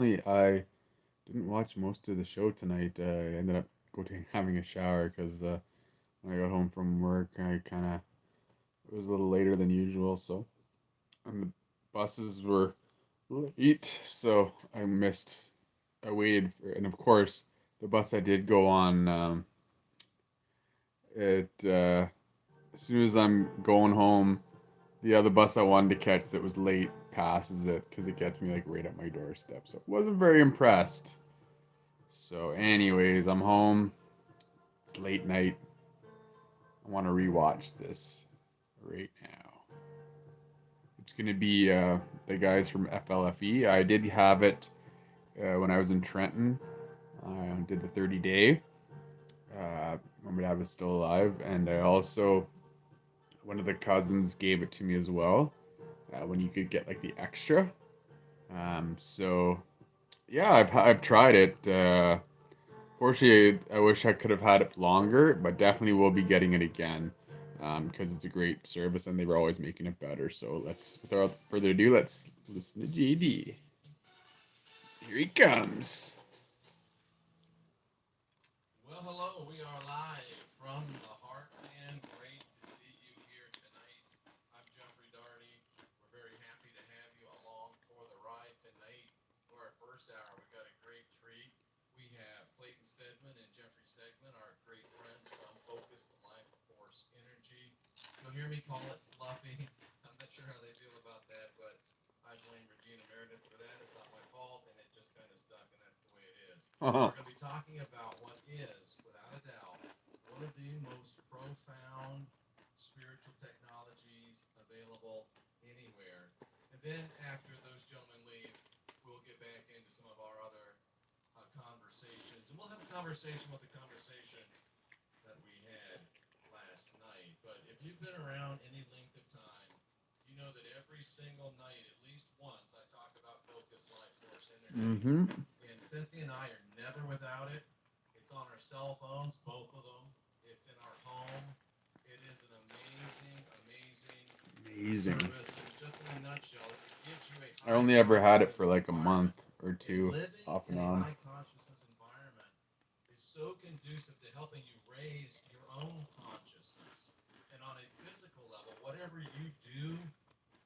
I didn't watch most of the show tonight. I ended up having a shower because when I got home from work, I kind of it was a little later than usual. So and the buses were late, so I missed. I waited for, and of course, the bus I did go on, it as soon as I'm going home, the other bus I wanted to catch that was late passes it because it gets me like right at my doorstep. So I wasn't very impressed. So, anyways, I'm home. It's late night. I want to rewatch this right now. It's gonna be the guys from FLFE. I did have it when I was in Trenton. I did the 30-day. My dad was still alive, and I also one of the cousins gave it to me as well when you could get like the extra. So yeah, I've tried it. Fortunately, I wish I could have had it longer, but definitely will be getting it again because it's a great service and they were always making it better. So without further ado, let's listen to JD. Here he comes. Well, hello. We are live from the Heartland. Great to see you here tonight. I'm Jeffrey Darty. We're very happy to have you along for the ride tonight. For our first hour, we got a great treat. We have Clayton Stedman and Jeffrey Stegman, our great friends from Focused Life Force Energy. You'll hear me call it fluffy. I'm not sure how they feel about that, but I blame Regina Meredith for that. It's not my fault, and it just kind of stuck, and that's the way it is. Uh-huh. We're going to be talking about what is, without a doubt, one of the most profound spiritual technologies available anywhere. And then after those gentlemen leave, we'll get back into some of our other conversations. And we'll have a conversation with the conversation that we had last night. But if you've been around any length of time, you know that every single night, at least once, I talk about Focus Life Force Energy. Mm-hmm. And Cynthia and I are never without it. It's on our cell phones, both of them. It's in our home. It is an amazing, amazing Amazing. service. And just in a nutshell, it gives you a I high only ever had it for consciousness like a month environment. or And two, living off and in a on. high consciousness environment is so conducive to helping you raise your own consciousness. And on a physical level, whatever you do,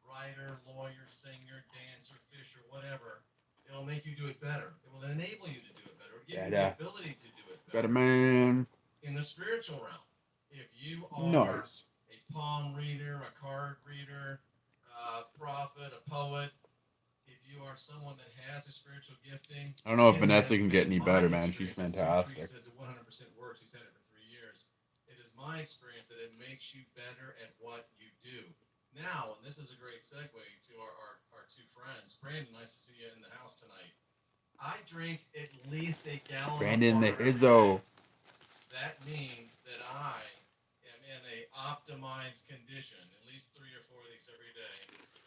writer, lawyer, singer, dancer, fisher, whatever, it'll make you do it better. It will enable you to do it better. It'll give you the Better, ability to do it better better. man. In the spiritual realm, if you are Nice. a palm reader, a card reader, a prophet, a poet, if you are someone that has a spiritual gifting, I don't know if it Vanessa has can get been any my better, man. She's experience. As Stu Tree fantastic. says, it 100% works. He's had it for 3 years. It is my experience that it makes you better at what you do. Now, and this is a great segue to our two friends. Brandon, nice to see you in the house tonight. I drink at least a gallon of Brandon the water every day. Izzo. That means that I am in a optimized condition, at least 3 or 4 of these every day.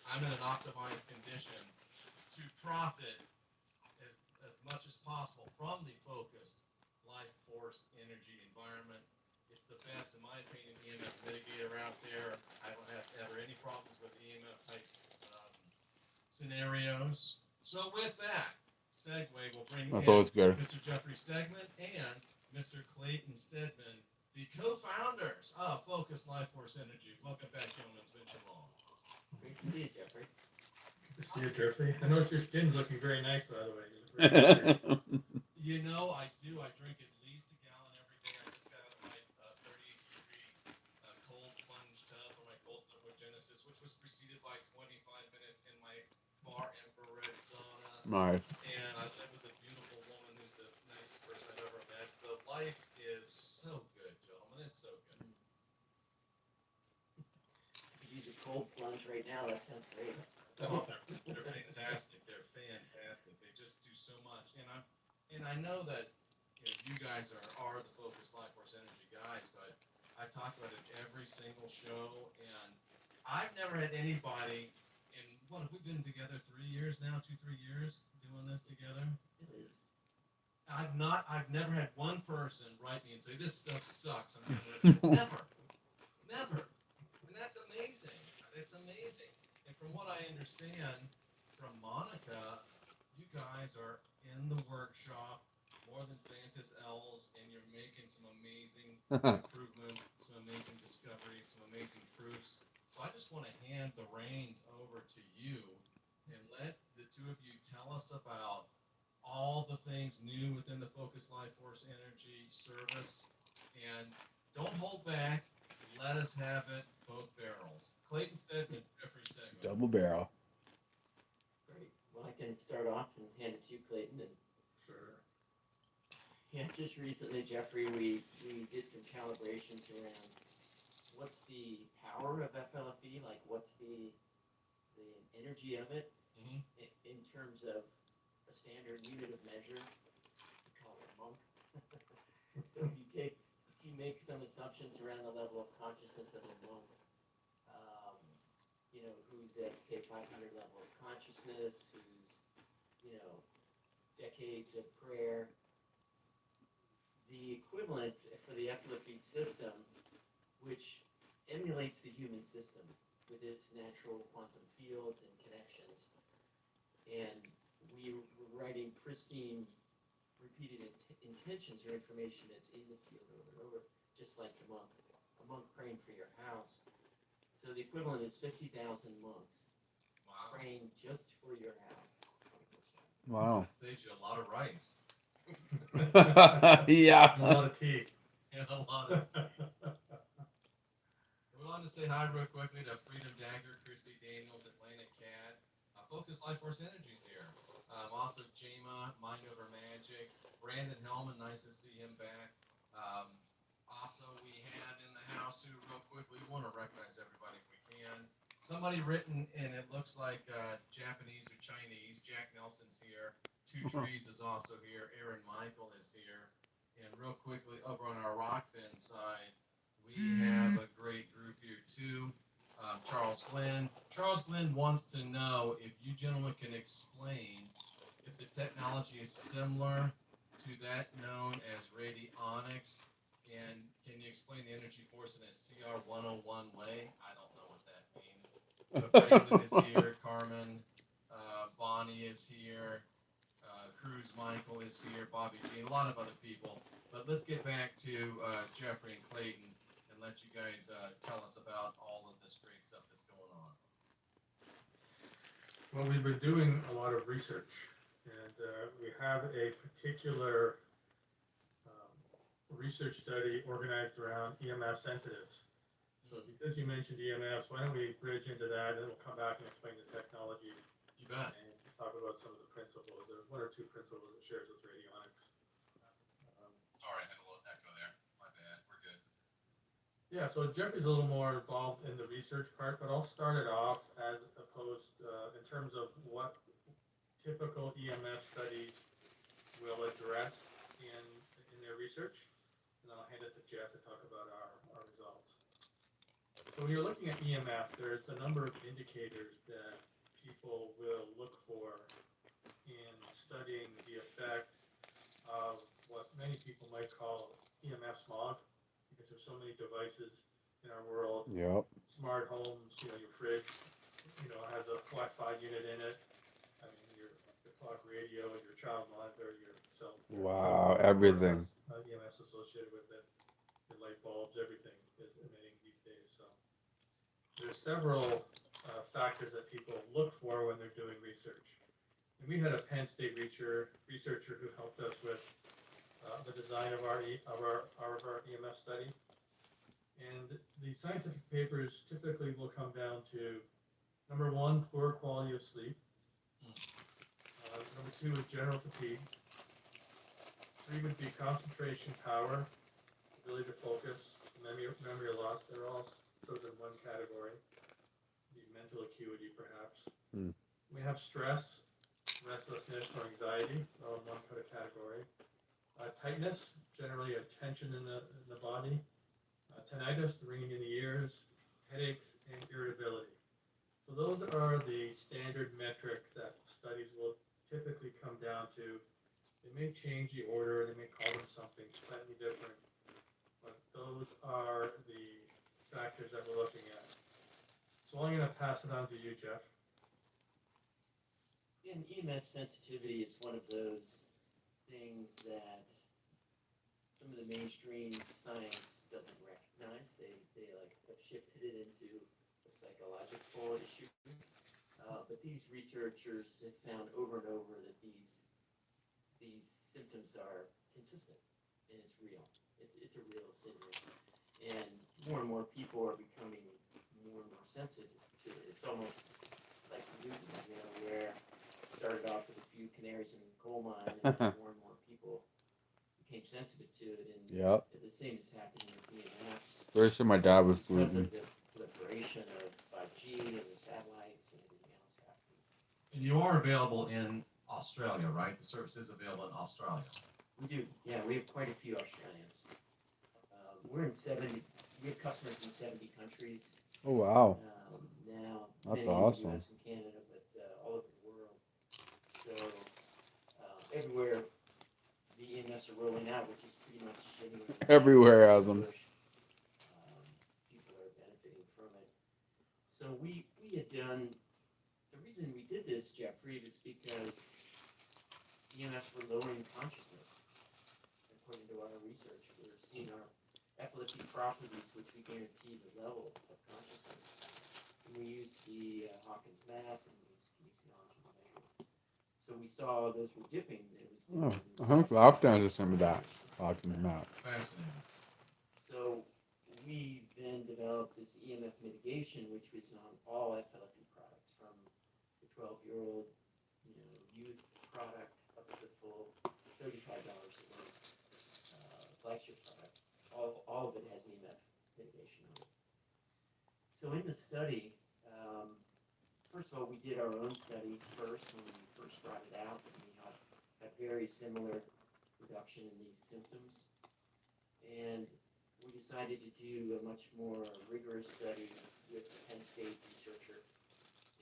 I'm in an optimized condition to profit as much as possible from the focused life force energy environment. It's the best, in my opinion, EMF mitigator out there. I don't have ever any problems with EMF types scenarios. So with that segue, we'll bring That's in always good. Mr. Jeffrey Stegman and Mr. Clayton Stedman, the co-founders of Focus Life Force Energy. Welcome back, gentlemen. It's been too long. Great to see you, Jeffrey. Good to see you, Jeffrey. I noticed your skin's looking very nice, by the way. You look very clear. You know, I do. I drink at least a gallon every day. I just got out of my 38-degree cold plunge tub for my cold thermogenesis, which was preceded by 25 minutes in my far infrared sauna. Nice. And I live with a beautiful woman who's the nicest person I've ever met. So life is so good, gentlemen. It's so good. I could use a cold plunge right now. That sounds great. Oh, they're fantastic. They're fantastic. They just do so much. And I know that you guys are the Focus Life Force Energy guys, but I talk about it every single show, and I've never had anybody in what have we been together 3 years now, 2, 3 years doing this together. It is. I've never had one person write me and say this stuff sucks. I'm not ready. Never, never, and that's amazing. It's amazing. And from what I understand from Monica, you guys are in the workshop more than Santa's elves, and you're making some amazing improvements, some amazing discoveries, some amazing proofs. So I just want to hand the reins over to you and let the two of you tell us about all the things new within the Focus Life Force Energy service. And don't hold back. Let us have it both barrels. Clayton Stedman, Jeffrey Segman. Double barrel. Great. Well, I can start off and hand it to you, Clayton. And Sure. yeah, just recently, Jeffrey, we did some calibrations around what's the power of FLFE, like what's the energy of it Mhm. in terms of a standard unit of measure. We call it a monk. So if you make some assumptions around the level of consciousness of a monk, who's at say 500 level of consciousness, who's decades of prayer. The equivalent for the FLFE system, which emulates the human system with its natural quantum fields and connections. And we were writing pristine, repeated intentions or information that's in the field over and over, just like a monk praying for your house. So the equivalent is 50,000 monks Wow. praying just for your house. 24/7. Wow. Saves you a lot of rice Yeah. A lot of tea. and a lot of. We wanted to say hi real quickly to Freedom DAGR, Christy Daniels, Atlantic Cat. Focus Life Force Energy's here. Also Jama, Mind Over Magic, Brandon Hellman, nice to see him back. Also we have in the house who real quickly, we want to recognize everybody if we can. Somebody written and it looks like Japanese or Chinese. Jack Nelson's here. Two Trees is also here. Aaron Michael is here. And real quickly over on our Rockfin side, we have a great group here too. Charles Glenn. Charles Glenn wants to know if you gentlemen can explain if the technology is similar to that known as radionics, and can you explain the energy force in a CR 101 way? I don't know what that means. But Brandon is here, Carmen, Bonnie is here, Cruz Michael is here, Bobby Jean, a lot of other people. But let's get back to Jeffrey and Clayton and let you guys tell us about all of this great stuff that's going on. Well, we've been doing a lot of research, and we have a particular research study organized around EMF sensitives. So because you mentioned EMFs, why don't we bridge into that, and then we'll come back and explain the technology. You bet. And talk about some of the principles. There's one or two principles it shares with radionics. Sorry, I had a little echo there. My bad. We're good. Yeah, so Jeffrey's a little more involved in the research part, but I'll start it off as opposed in terms of what typical EMF studies will address in their research, and then I'll hand it to Jeff to talk about our results. So when you're looking at EMF, there's a number of indicators that people will look for in studying the effect of what many people might call EMF smog, because there's so many devices in our world. Yep. Smart homes, your fridge, has a Wi-Fi unit in it. I mean, your clock radio, your child monitor, your cell phone. Wow, everything. EMF's associated with it. Your light bulbs, everything is emitting these days. So there's several factors that people look for when they're doing research. And we had a Penn State researcher who helped us with the design of our EMF study. And the scientific papers typically will come down to, number one, poor quality of sleep. Number two is general fatigue. Three would be concentration, power, ability to focus, memory loss. They're all sort of in one category. The mental acuity, perhaps. We have stress, restlessness, or anxiety, all in one kind of category. Tightness, generally a tension in the body. Tinnitus, the ringing in the ears, headaches, and irritability. So those are the standard metrics that studies will typically come down to. They may change the order, they may call them something slightly different, but those are the factors that we're looking at. So I'm going to pass it on to you, Jeff. And EMF sensitivity is one of those things that some of the mainstream science doesn't recognize. They like have shifted it into a psychological issue. But these researchers have found over and over that these symptoms are consistent and it's real. It's a real syndrome. And more people are becoming more and more sensitive to it. It's almost like Newton, where it started off with a few canaries in the coal mine, and more people became sensitive to it. And Yep. the same is happening with EMFs First time my dad was because gluten. of the proliferation of 5G and the satellites and everything else happening. And you are available in Australia, right? The service is available in Australia. We do, yeah. We have quite a few Australians. We're in 70. We have customers in 70 countries. Oh wow. Now, That's many awesome. in the U.S. and Canada, but all over the world. So everywhere the EMS are rolling out, which is pretty much Everywhere has them. People are benefiting from it. So we had done. The reason we did this, Jeffrey, is because EMS were lowering consciousness. According to our research, we're seeing our FLFE properties, which we guarantee the level of consciousness. And we use the Hawkins map and we use kinesiology to measure. So we saw those were dipping. Oh, I think I've done some of that. Hawkins map. Fascinating. So we then developed this EMF mitigation, which was on all FLFE products, from the 12-year-old, youth product up to the full $35 a month flagship product. All of it has EMF mitigation on it. So in the study, first of all, we did our own study first when we first brought it out, and we had a very similar reduction in these symptoms. And we decided to do a much more rigorous study with a Penn State researcher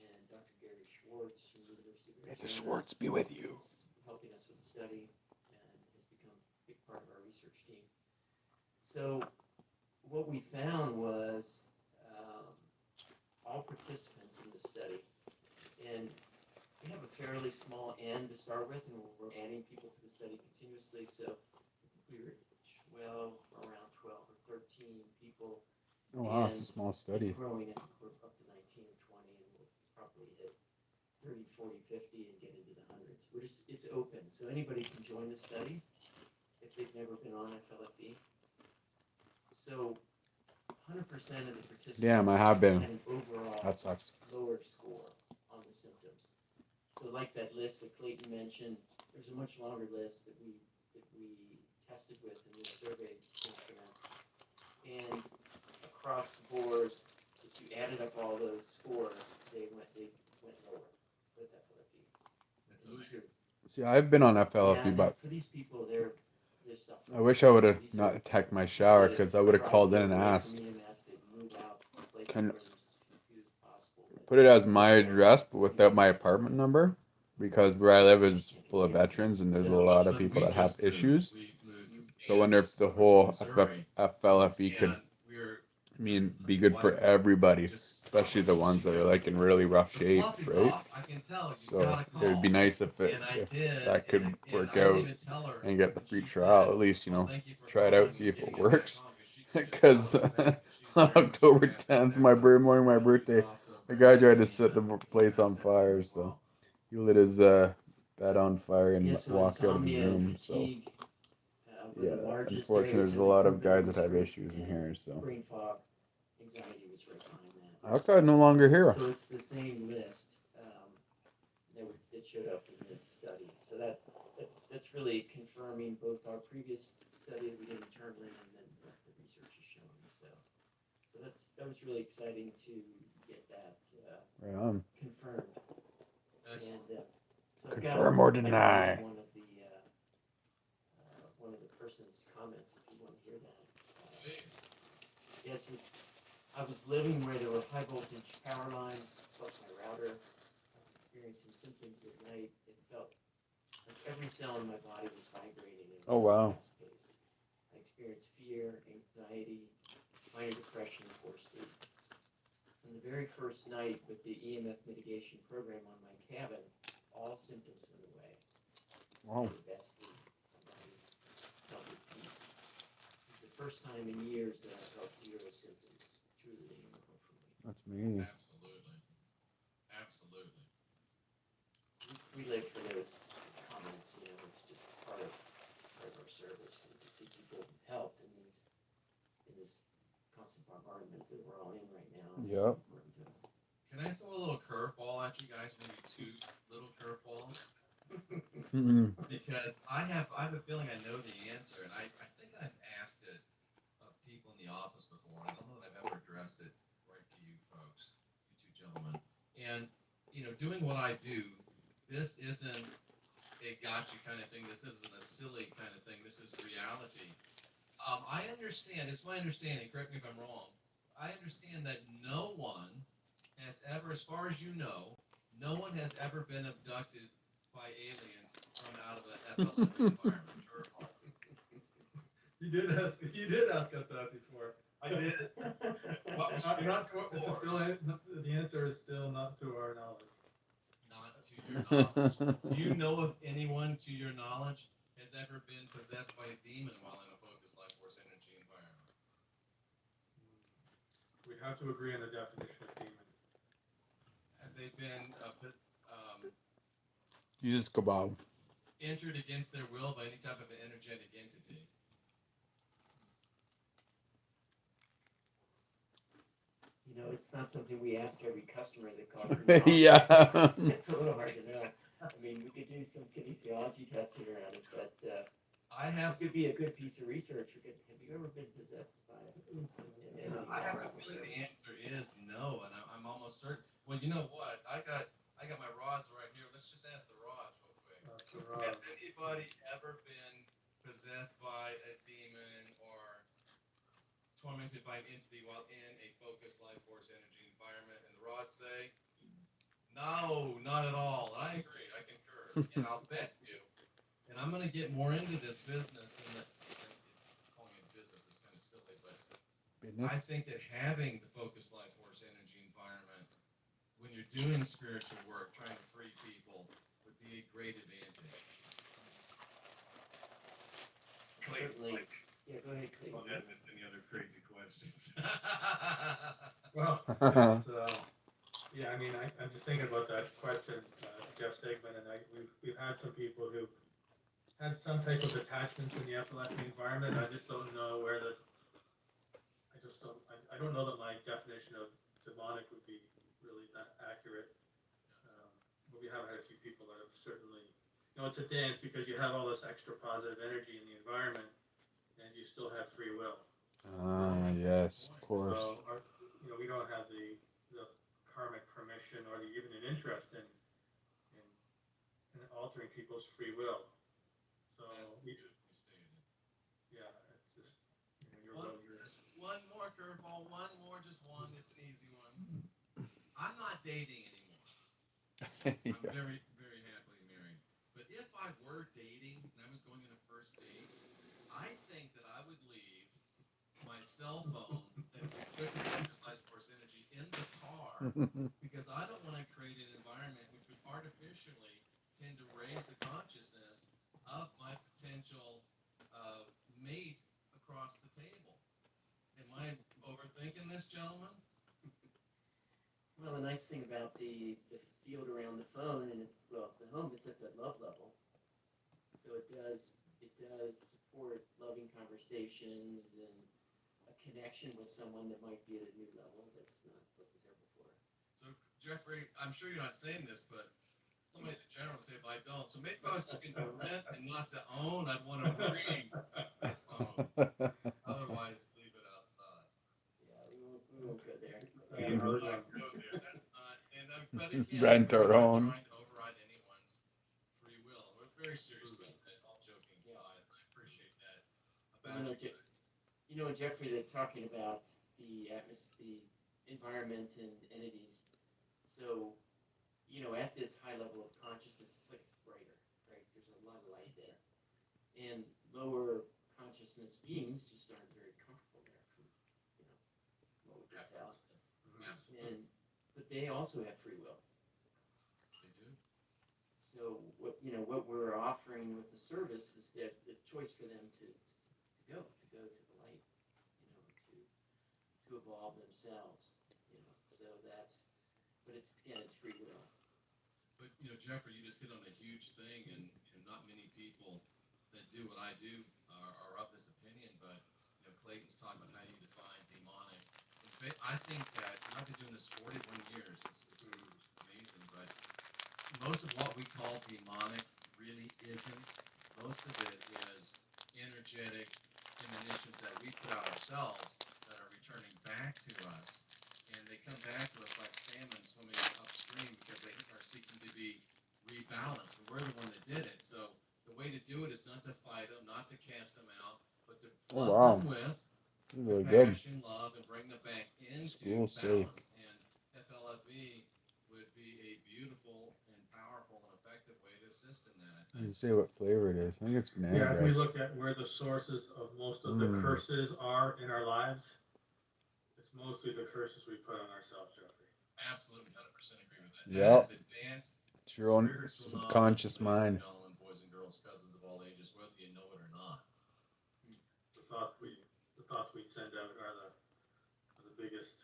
and Dr. Gary Schwartz from the University of Arizona. Schwartz be with you. He's helping us with the study and has become a big part of our research team. So what we found was all participants in the study, and we have a fairly small N to start with, and we're adding people to the study continuously. So I think we were around 12 or 13 people. Oh wow, and it's a small study. It's growing, and we're up to 19 or 20, and we'll probably hit 30, 40, 50 and get into the hundreds. It's open, so anybody can join the study if they've never been on FLFE. So 100% of the participants Damn, I have been. had an overall That sucks. lower score on the symptoms. So like that list that Clayton mentioned, there's a much longer list that we tested with in this survey instrument. And across the board, if you added up all those scores, they went lower with FLFE. That's And these amazing. are, See, I've been on FLFE, yeah, but for these people, they're suffering. I wish I would have These not are attacked my shower people that because I would have try to called get in and away from asked. EMS, they move out to places Can- where there's as few as possible. But Put it as my address, but without my apartment number, because where I live is full of veterans and there's a lot of people that have issues. So I wonder if the whole FLFE could be good for everybody, especially the ones that are like in really rough shape, right? So it would be nice if that could work out and get the free trial, at least, try it out, see if it works. Because on October 10th, my birthday, the guy tried to set the place on fire, so he lit his bed on fire and yeah, so walked out of the insomnia and room. So fatigue, were the yeah, largest unfortunately, areas there's a lot of improvement guys that have in issues in here. So brain fog, anxiety was right behind that. that guy's no longer here. So it's the same list that showed up in this study. So that's really confirming both our previous study that we did internally and then what the research is showing. So that was really exciting to get that Right on. confirmed. Excellent. And so Confirm or deny. One of the person's comments, if you want to hear that. Yes, I was living where there were high voltage power lines plus my router. I was experiencing symptoms at night. It felt like every cell in my body was vibrating at Oh, wow. a fast pace. I experienced fear, anxiety, minor depression, and poor sleep. On the very first night with the EMF mitigation program on my cabin, all symptoms went away. Wow. The best sleep. Felt at peace. This is the first time in years that I felt zero symptoms. Truly a miracle for me. That's amazing. Absolutely. Absolutely. So we live for those comments, it's just part of our service, and to see people helped in this constant bombardment that we're all in right now is Yep. important to us. Can I throw a little curveball at you guys? Maybe two little curveballs? Because I have a feeling I know the answer, and I think I've asked it of people in the office before, and I don't know that I've ever addressed it right to you folks, you two gentlemen. And, doing what I do, this isn't a gotcha kind of thing. This isn't a silly kind of thing. This is reality. I understand, it's my understanding, correct me if I'm wrong, I understand that no one has ever, as far as you know, no one has ever been abducted by aliens from out of an FLF environment. Or You did ask us that before. I did. What was The answer is still not to our knowledge. not to your knowledge? Do you know of anyone, to your knowledge, has ever been possessed by a demon while in a focused life force energy environment? We'd have to agree on the definition of demon. Have they been Jesus kebab. entered against their will by any type of an energetic entity? It's not something we ask every customer that calls in the office. Yeah. It's a little hard to know. I mean, we could do some kinesiology testing around it, but I it have. could be a good piece of research. Have you ever been possessed by an I have a feeling the answer is no, and I'm almost certain. Well, you know what? I got my rods right here. Let's just ask the rods real quick. That's the Has rod. anybody ever been possessed by a demon or tormented by an entity while in a focused life force energy environment? And the rods say, no, not at all. And I agree. I concur. And I'll bet you. And I'm going to get more into this business. And calling it business is kind of silly, but I think that having the focused life force energy environment when you're doing spiritual work, trying to free people, would be a great advantage. Certainly. Yeah, go ahead, Clayton. If I hadn't missed any other crazy questions. Well, yeah, I mean, I'm just thinking about that question, Jeff Stegman, and we've had some people who've had some type of attachments in the FLFE environment. I just don't know where I don't know that my definition of demonic would be really that accurate. But we have had a few people that have certainly, it's a dance because you have all this extra positive energy in the environment, and you still have free will. Yes, of course. So, we don't have the karmic permission or even an interest in altering people's free will. So, yeah, it's just just one more curveball, just one. It's an easy one. I'm not dating anymore. I'm very, very happily married. But if I were dating and I was going on a first date, I think that I would leave my cell phone that is equipped with emphasized force energy in the car because I don't want to create an environment which would artificially tend to raise the consciousness of my potential mate across the table. Am I overthinking this, gentlemen? Well, the nice thing about the field around the phone and as well as the home, it's at that love level. So it does support loving conversations and a connection with someone that might be at a new level wasn't there before. So Jeffrey, I'm sure you're not saying this, but somebody in the general say if I don't. So maybe if I was looking to rent and not to own, I'd want to bring the phone. Otherwise, leave it outside. Yeah, we won't go there. That's not. And but again, Rent our we're not own. trying to override anyone's free will. We're very serious about that. All joking aside, I appreciate that about you. Jeffrey, they're talking about the atmosphere, the environment, and entities. So, at this high level of consciousness, it's like it's brighter, right? There's a lot of light there. And lower consciousness beings just aren't very comfortable there from, what we can tell. Absolutely. But they also have free will. They do. So so what we're offering with the service is that the choice for them to go to the light, to evolve themselves, So that's, but it's again, it's free will. But Jeffrey, you just hit on a huge thing, and not many people that do what I do are of this opinion. But Clayton's talking about how you define demonic. I think that I've been doing this 41 years. It's amazing, but most of what we call demonic really isn't. Most of it is energetic emanations that we put out ourselves that are returning back to us. And they come back to us like salmon swimming upstream because they are seeking to be rebalanced. And we're the one that did it. So the way to do it is not to fight them, not to cast them out, but to flood them with Really good. compassion, love, and bring them back into School balance. safe. And FLFE would be a beautiful and powerful and effective way to assist in that, I You think. say what flavor it is. I think it's banana Yeah, if we bread. look at where the sources of most of the curses are in our lives, it's mostly the curses we put on ourselves, Jeffrey. Absolutely, 100% agree with that. Yep. That is advanced It's your own spiritual subconscious knowledge, ladies and mind. gentlemen, boys and girls, cousins of all ages, whether you know it or not. The thoughts we send out are the biggest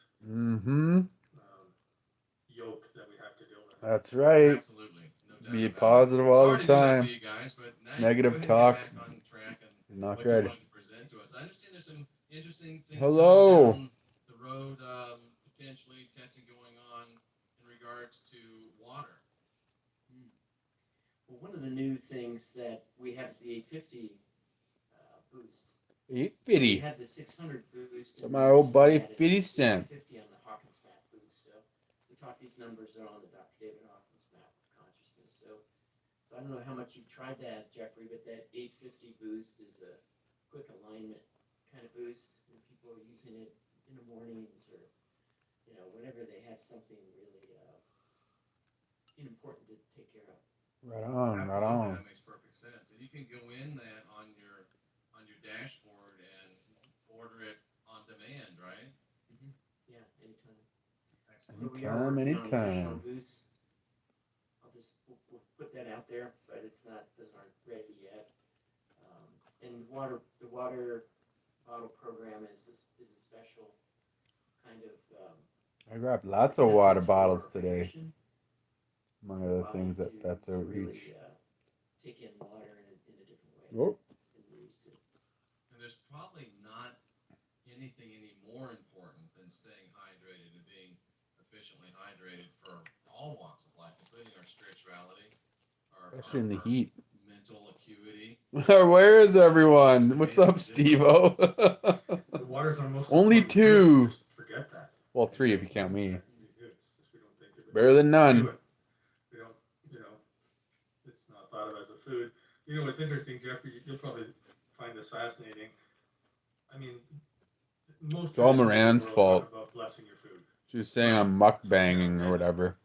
yoke that we have to deal with. That's right. Absolutely, no doubt Be about positive it. all Sorry the to do that time. to you guys, but now Negative you go ahead talk. and get back on track and Not what good. you wanted to present to us. I understand there's some interesting things Hello. coming down the road, potentially testing going on in regards to water. Well, one of the new things that we have is the 850 boost. So we 850. had the 600 boost. So and my we old buddy recently added 50 Cent. 850 on the Hawkins map boost. So we talked, these numbers are on the Dr. David Hawkins map of consciousness. So I don't know how much you tried that, Jeffrey, but that 850 boost is a quick alignment kind of boost. And people are using it in the mornings or, whenever they have something really important to take care of. Right on, right Absolutely, on. that makes perfect sense. And you can go in that on your dashboard and order it on demand, right? Yeah, anytime. Excellent. So we are working on additional Anytime. boosts. We'll put that out there, but those aren't ready yet. And the water bottle program is a special kind of I grabbed lots of water assistance bottles for today. hydration, Among other allowing things you that's to outreach. really take in water in a different way Whoop. than we used to. And there's probably not anything any more important than staying hydrated and being efficiently hydrated for all walks of life, including our spirituality, Especially in the our heat. mental acuity. Where is everyone? What's up, Steve-O? The water's our most Only important food. 2. Just forget that. Well, 3 if you count me. It's just we don't think of it. Better than none. We don't, it's not thought of as a food. What's interesting, Jeffrey, you'll probably find this fascinating. I mean, most It's all traditions in the Moran's world fault. talk about blessing your food. She was saying I'm mukbanging or whatever.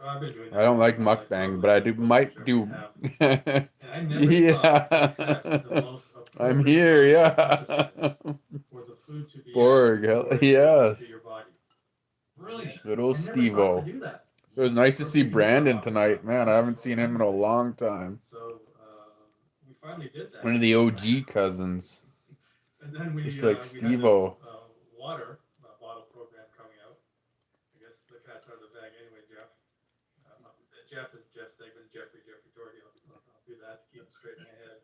I've been doing that I don't like for my life, mukbang, but I do both might Jeffries do. have. And I never Yeah. thought that that's the most I'm appropriate here, yeah. consciousness for the food to be Borg, added before it yes. goes into your body. Brilliant. Good old I never thought Steve-O. to do that. It was nice to see Perfect Brandon humor tonight. about Man, I haven't seen him in a long time. So we finally did that. One of the OG cousins. And then we Just like we had Steve-O. this water bottle program coming out. I guess the cat's out of the bag anyway, Jeff. Jeff is Jeff Stegman, Jeffrey Doherty. I'll do that to keep it straight in my head.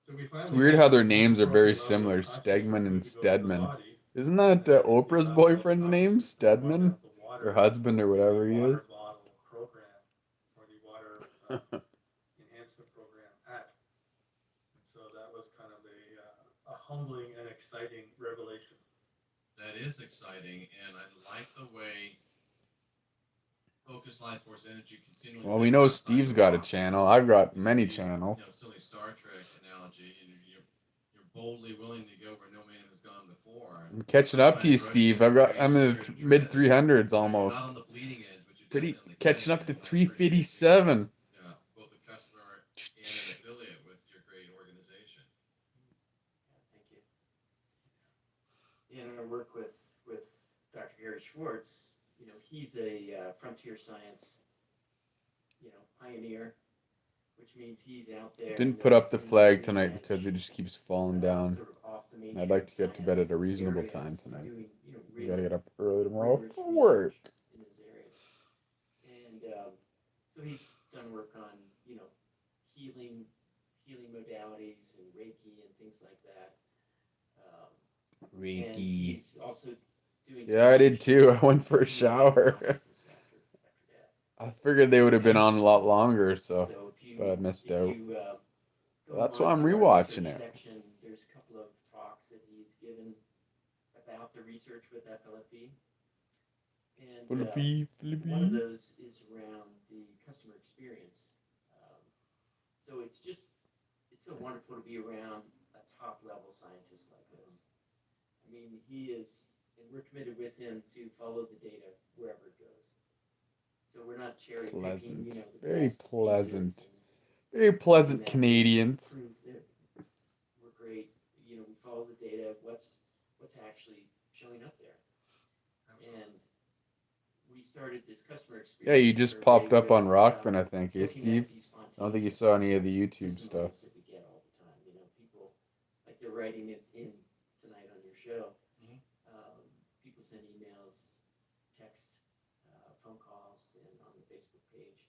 So we finally. It's weird how their had names are most very appropriate level similar, of consciousness Stegman for and food to go to the Stedman. body. Isn't that Oprah's boyfriend's name, Stedman? Or husband or whatever he is? Water bottle program, or the water enhancement program act. And so that was kind of a humbling and exciting revelation. That is exciting, and I like the way Focus Life Force Energy continually. Well, we know Steve's got a channel. I've got many channels. Silly Star Trek analogy, and you're boldly willing to go where no man has gone before. I'm catching up to you, Steve. I'm in the mid 300s almost. Not on the bleeding edge, but you're Pretty definitely catching up to getting there, and I appreciate 357. you, both a customer and an affiliate with your great organization. Thank you. And I work with Dr. Gary Schwartz. He's a frontier science, pioneer, which means he's out there. Didn't in put up the those flag emerging tonight edge, because it just keeps falling down. sort of off the main And I'd like to street get to bed at a science reasonable areas time and tonight. doing, You gotta real get up early tomorrow rigorous for work. research in those areas. And so he's done work on, healing modalities and Reiki and things like that. And Reiki. he's also doing. Yeah, I did too. I went for a some shower. consciousness after death. I figured they would have been on a lot longer, so So but I missed if out. you, go That's why I'm onto our rewatching research it. section, there's a couple of talks that he's given about the research with FLFE. And Flippy, one of flippy. those is around the customer experience. So it's so wonderful to be around a top level scientist like this. I mean, he is, and we're committed with him to follow the data wherever it goes. So we're not cherry picking, Pleasant. the Very best pleasant. pieces and Very pleasant using that to Canadians. prove that we're great. We follow the data. What's actually showing up there? And we started this customer experience. Yeah, you just survey popped up with, on Rockfin, I think, looking Steve? at these I don't think you spontaneous saw any of the YouTube stuff. testimonials that we get all the time. People like they're writing it in tonight on your show. Mhm. People send emails, text, phone calls, and on the Facebook page.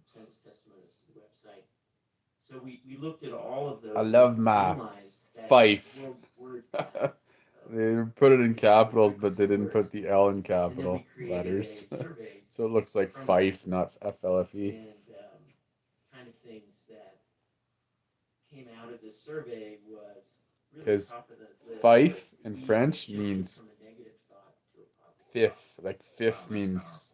Send us testimonials to the website. So we looked at all of those. I love and my realized that Fife. word They put it in capitals, but they didn't put the L in and then capital we created letters. a survey So it looks like from Fife, that. not FLFE. And kind of things that came out of this survey was really 'Cause top of the list. Fife was in ease of French shifting means from a negative thought to a positive fifth. thought. Like Wow, fifth that's means,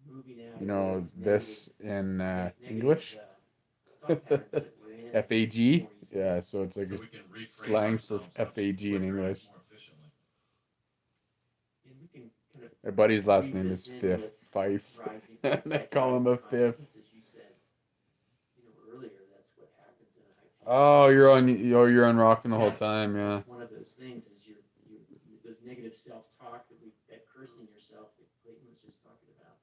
Moving out you of know, those this in negative, English. thought patterns that we're in FAG. more easily. Yeah, so it's like So a we can reframe slang for ourselves FAG in quicker and English. more efficiently. And we can kind of My buddy's last weave name this is in Fifth. with Fife. rising And they insight, call him a rising fifth. consciousness, as you said, earlier. That's what happens in a high field. Oh, you're on Rockin' the whole time, yeah. It's one of those things is those negative self-talk that cursing yourself that Clayton was just talking about.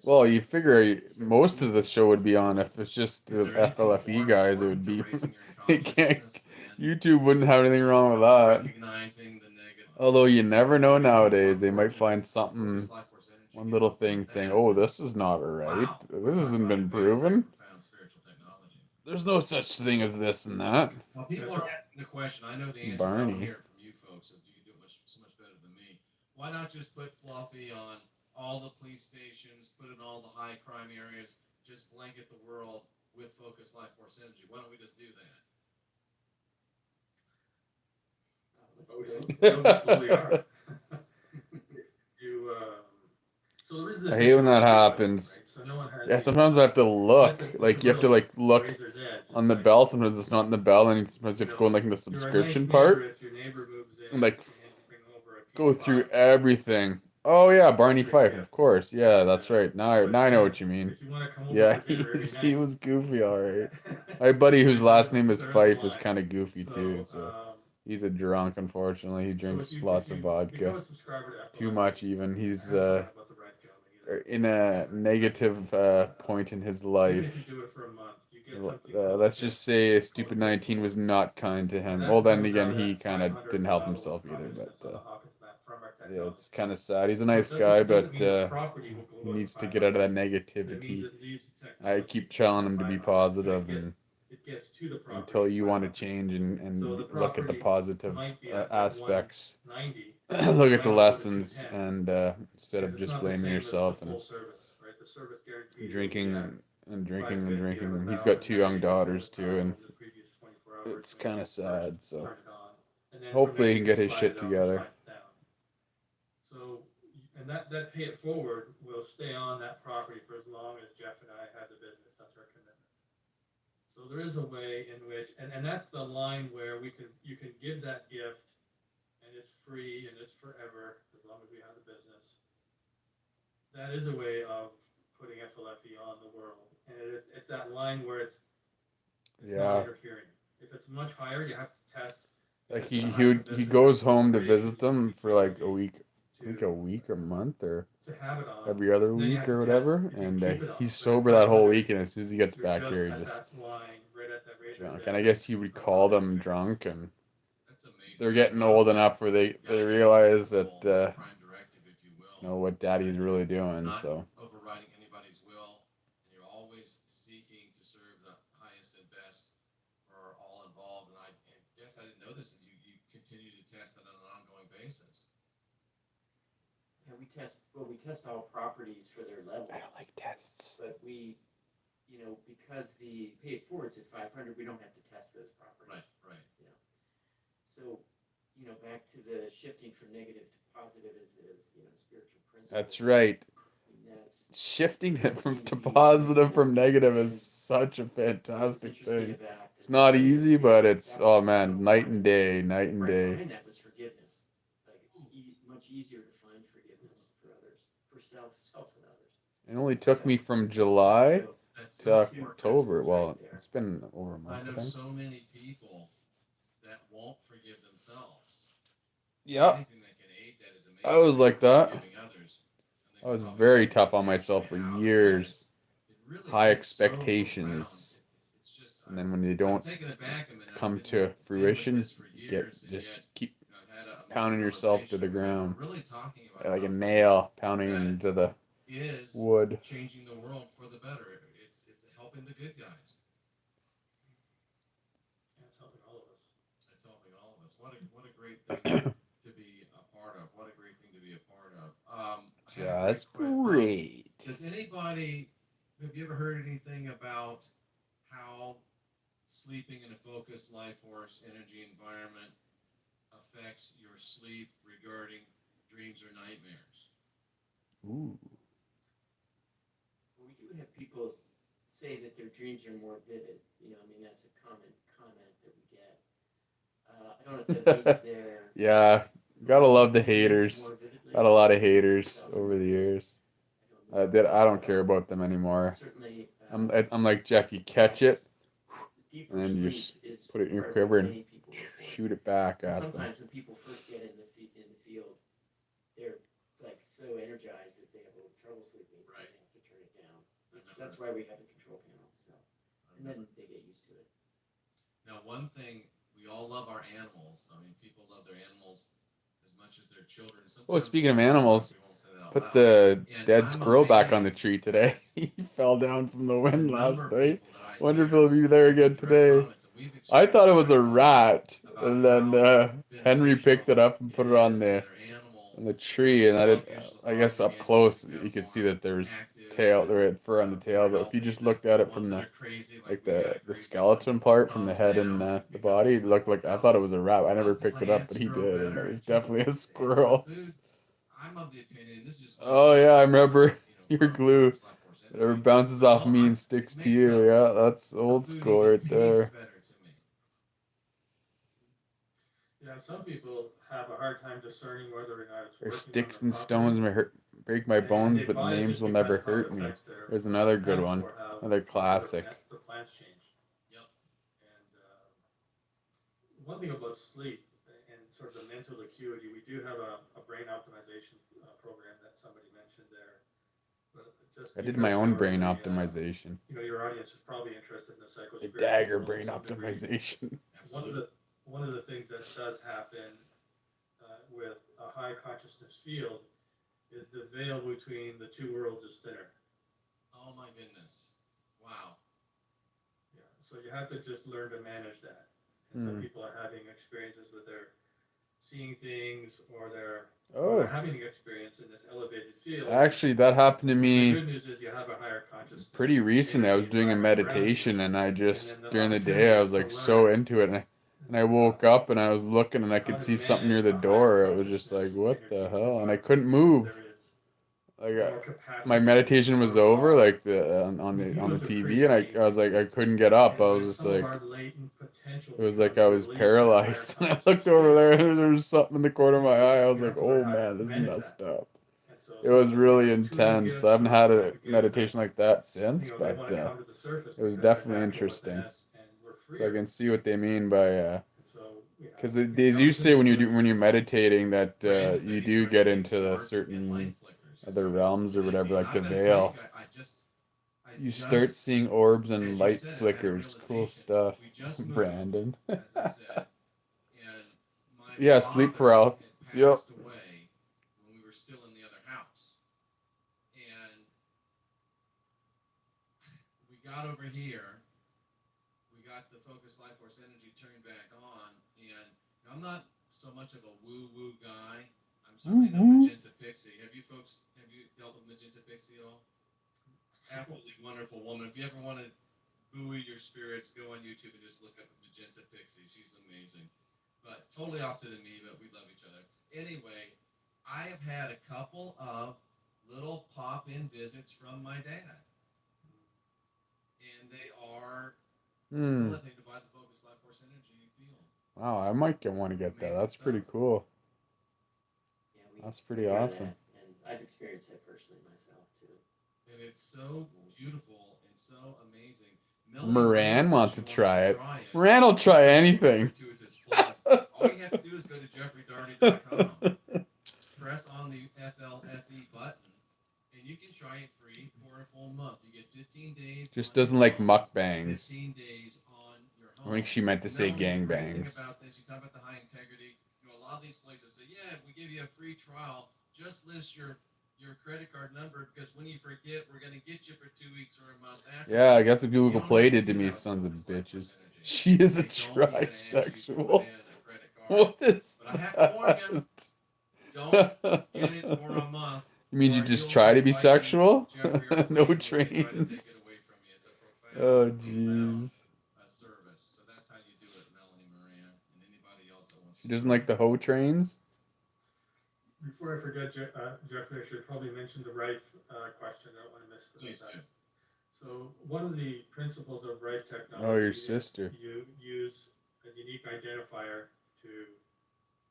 Well, you figure most of the show would be on if it's just the Is there anything FLFE more guys. It important would to be. raising your It can't. consciousness than YouTube wouldn't have anything wrong with that. recognizing the negative? Although you never Is know there anything more nowadays. They might important find with something, focused life force energy one little thing than- saying, "Oh, this is not right. Wow, This we're talking hasn't about been a very, very proven. profound spiritual technology. There's no such thing as this and that." Now, people That's are right. asking the question. I know the answer. I want Barney. to hear it from you folks, as you do it so much better than me. Why not just put Fluffy on all the police stations, put it in all the high crime areas, just blanket the world with focused life force energy? Why don't we just do that? We slowly are. So there is this I hate when that issue of happens. right? So no one has Yeah, a- sometimes I have to look. it's a Like you have to real like look razor's edge. on It's the like, bell. Sometimes it's not in the bell, and sometimes you have to go in like in the you're a nice subscription neighbor part if your neighbor moves in and like and you bring over a go piece of through art. everything. Oh yeah, Barney Great Fife, gift. of course. Yeah, that's right. Now I know what you mean. If you want to come over Yeah, for dinner every he night, was goofy, all right. My buddy whose last name is There's a Fife is line. kind of goofy too. So he's a drunk, unfortunately. He drinks lots of vodka, become a subscriber to too FLFE, much even. I He's don't talk about the right gentleman either. in a negative point in his Even life. if you do it for a month, you get something called Let's a just say Stupid 19 was not kind to him. Well, then again, he kind of didn't help himself either. But yeah, it's kind of sad. He's a nice guy, but he needs to get out of that negativity. I keep telling him to be positive, and until you want to change and look at the positive aspects, look at the lessons, and instead of just blaming yourself and drinking and drinking and drinking. And he's got 2 young daughters too, and it's kind of sad. So hopefully he can get his shit together. So, and that pay it forward will stay on that property for as long as Jeff and I have the business. That's our commitment. So there is a way in which, and that's the line where you can give that gift, and it's free and it's forever as long as we have the business. That is a way of putting FLFE on the world, and it's that line where it's not interfering. If it's much higher, you have to test. Like he goes home to visit them for like a week I think a week or month or to have it on. every other And then you week have or to test whatever. if you And keep it on. he's But sober at that whole 500, week, and as soon as he gets you're back just here, he at just that line, right at that razor drunk. edge And I guess he would of call what them they fix. drunk, and That's amazing. they're getting old enough where they realize that Prime directive, if you will. you know what daddy's really doing. Not So overriding anybody's will, and you're always seeking to serve the highest and best for all involved. And I guess I didn't know this, and you continue to test it on an ongoing basis. Yeah, we test all properties for their level, I don't like tests. but we, because the pay it forward's at 500, we don't have to test those properties. Right. So, back to the shifting from negative to positive is spiritual principle. That's right. I mean, Shifting that it from seems to to be positive from important. negative And is such a what's fantastic interesting thing. about It's this not study, easy, but it's that was, night and day, night and right day. behind that was forgiveness. Like much easier to find forgiveness for others, for self and others. It only took me from July So That's to so two important. October. principles Well, right there. it's been over a I month, I know think. so many people that won't forgive themselves. Yeah, Anything that can aid that is amazing. I was like that. Forgiving others, and they I was probably very don't tough on figure myself it for out. years. It really High is so expectations. profound. It's just, And then when they I'm don't taken aback a minute. I've come been to with fruition, this for you years, and just yet, keep I've had a major pounding yourself to the realization where ground. we're really talking about like a something nail pounding that into the is wood. changing the world for the better. It's helping the good guys. And it's helping all of us. It's helping all of us. What a great thing to be a part of. What a great thing to be a part of. I had a Just quick que- great. Does anybody have you ever heard anything about how sleeping in a focused life force energy environment affects your sleep regarding dreams or nightmares? Ooh. We do have people say that their dreams are more vivid. That's a common comment that we get. I don't know if that means they're Yeah, gotta love the dreams haters. more vividly. Got a lot of haters over the years. I don't know. I don't care about them anymore. Certainly, I'm like Jeff. You catch it, deeper and then you sleep is put it in your part of quiver what and many people look for. shoot it back And at them. sometimes when people first get in the field, they're like so energized that they have a little trouble sleeping. Right. They have to turn it down. That's why we have the control panels. So, and then they get used to it. Now, one thing, we all love our animals. I mean, people love their animals as much as their children. Well, Sometimes speaking of we animals, won't say that out put loud. the And dead I'm squirrel back on the amazed tree today. at He fell down from the the wind number last of night. people that I Wonder if hear he'll be there again direct today. comments, and we've I thought it was a experienced rat, about and then how Henry picked it up and beneficial put it on is the to their animals, tree, and sluggish, I guess up lethargic close animals you could see become that there's active tail, and, there had fur on the tail. But if you healthy. just looked at it The from ones that the are crazy, like the the crazy skeleton part from the calms head down, and the because body, it of looked like I thought it was a rat. I never the picked it up, but plants he grow did, and better. it was It just definitely a and squirrel. the food, I'm of the opinion, and this is just me Oh being yeah, I just, remember your from glue. Focus Life Force Whatever Energy. bounces off Well, me it and sticks to makes you. Yeah, that's the old food school even right taste there. better to me. Yeah, some people have a hard time discerning whether or not it's Or working sticks on and their stones property. may break my And bones, they but buy it names just will because never how it hurt me. affects their There's another good one, metaphor, how another the classic. plants change. Yep. And one thing about sleep and sort of the mental acuity, we do have a brain optimization program that somebody mentioned there. But just I did my because own you're brain the, optimization. your audience is probably interested in the The psycho-spiritual DAGR world to brain some degree. optimization. One of the things that does happen with a high consciousness field is the veil between the two worlds is thinner. Oh my goodness. Wow. Yeah, so you have to just learn to manage that. And some people are having experiences with their seeing things or they're having an experience in this elevated field. Actually, that happened to The me good news is you have a higher consciousness. pretty recently. I was doing a meditation, and I just during the day I was like so into it, and I woke up and I was looking and I could see something near the door. It was just like, what the hell? And I couldn't move. Like my meditation was over, like on the TV, and I was like I couldn't get up. I was just like, it was like I was paralyzed. And I looked over there and there was something in the corner of my eye. I was like, oh man, this is messed up. It was really intense. I haven't had a meditation like that since, but it was definitely interesting. So I can see what they mean by Because they do say when you're meditating that you do get into a certain other realms or whatever, like the veil. You start seeing orbs and light flickers. Cool stuff, Brandon. And my Yeah, sleep father paralysis. had Yep. passed away when we were still in the other house. And we got over here, we got the focus life force energy turned back on, and I'm not so much of a woo-woo guy. I'm certainly no magenta pixie. Have you dealt with magenta pixie at all? Absolutely wonderful woman. If you ever want to buoy your spirits, go on YouTube and just look up magenta pixie. She's amazing. But totally opposite of me, but we love each other. Anyway, I have had a couple of little pop-in visits from my dad. And they are facilitated by the focus life force energy field. Wow, I might want to get that. Amazing That's pretty stuff. cool. Yeah, That's pretty hear awesome. that, and I've experienced that personally myself too. And it's so beautiful and so amazing. Moran wants to She try it. it. Moran will try anything. Gratuitous plug. All you have to do is go to jeffreydarty.com, press on the FLFE button, and you can try it free for a full month. You get 15 days. Just on doesn't your like home, mukbangs. 15 days on your I home. think she meant to say And Melanie, the great thing gangbangs. about this, you talk about the high integrity. You know, a lot of these places say, "Yeah, we give you a free trial. Just list your credit card number because when you forget, we're going to get you for 2 weeks or a month after." Yeah, that's what You Google don't Play have to did to do me, that with sons of Focus Life bitches. Force Energy. She is a They don't even ask you to put trisexual. in a credit card. What is But I have to warn you, don't that? get it for a month. You mean you or just you'll try be to be fighting sexual? Jeffrey or No Brandon when they try to take it trains. away from you. It's a Oh, profound jeez. service. So that's how you do it, Melanie Moran, and anybody else that wants She to. doesn't like the hoe trains? Before I forget, Jeffrey, I should probably mention the Rife question. I don't want to miss Please that. do. So one of the principles of Rife technology Oh, your is sister. you use a unique identifier to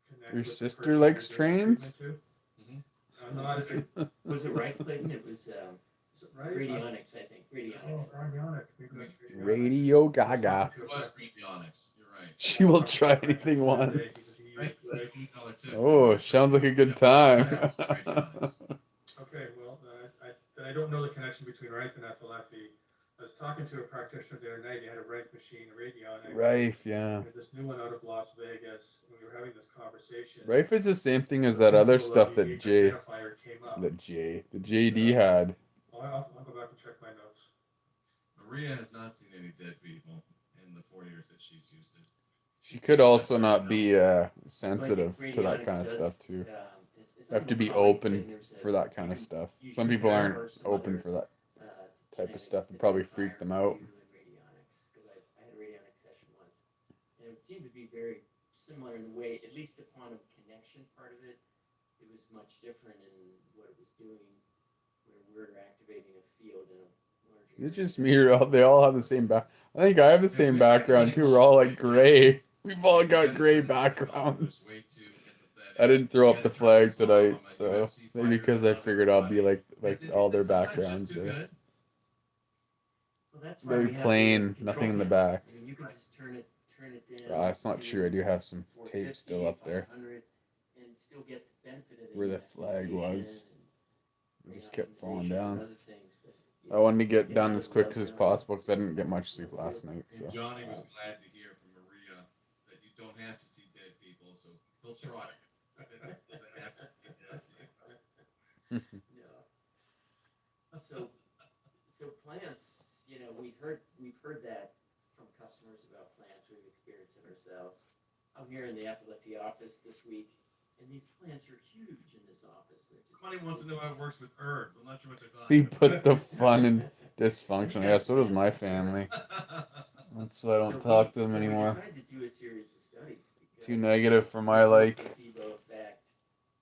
connect Your with the sister person likes you're doing the trains? treatment to. Mm-hmm. Not as a, Was it right, Clayton? It was is it right? radionics, I think. Oh, Radionics. radionics. Maybe that's radionics. Radio I was Gaga. talking to It a was friend- Radionics. You're right. She will try anything once. Right. $1 too. Oh, sounds like a good time. Okay, well, I don't know the connection between Rife and FLFE. I was talking to a practitioner the other night. He had a Rife machine, a radionics. Rife, yeah. We had this new one out of Las Vegas, and we were having this conversation. Rife is the same thing as The that other principle of stuff that unique J, identifier came up. the JD had. I'll go back and check my notes. Maria has not seen any dead people in the 4 years that she's used it. She could also not be sensitive So I think to that radionics kind of does, stuff too. it's You have to be uncommon, open but there's for that kind of you can stuff. use Some your people aren't camera or some open other, for that uh, type of genetic stuff. It probably freak identifier them out. for you in radionics, because I had a radionics session once, and it seemed to be very similar in the way, at least the quantum connection part of it, it was much different in what it was doing, where we're activating a field in a larger. It's just me or they all have the same back. I think I have the same background too. We're all like gray. We've all got gray backgrounds. I didn't throw up the flag tonight, so maybe because I figured I'll be like all their backgrounds. Well, that's why Very we have plain, the nothing in the control back. panel. I mean, you can just turn it down. It's not to true. I do have some tape 450, still up there 500, and still get the benefit of where the flag was. and It just kept falling ionization down. and other things, but, I wanted to get done as quick as possible because I didn't get much sleep last night. So And Johnny was glad to hear from Maria that you don't have to see dead people, so he'll try. No. So plants, we've heard that from customers about plants. We've experienced it ourselves. I'm here in the FLFE office this week, and these plants are huge in this office. Somebody wants to know how it works with herbs. I'm not sure what they're he talking put the fun in dysfunction. Yeah, so does my family. about. That's why I don't talk to them We anymore. decided to do a series of studies. Too because negative for my like. placebo effect.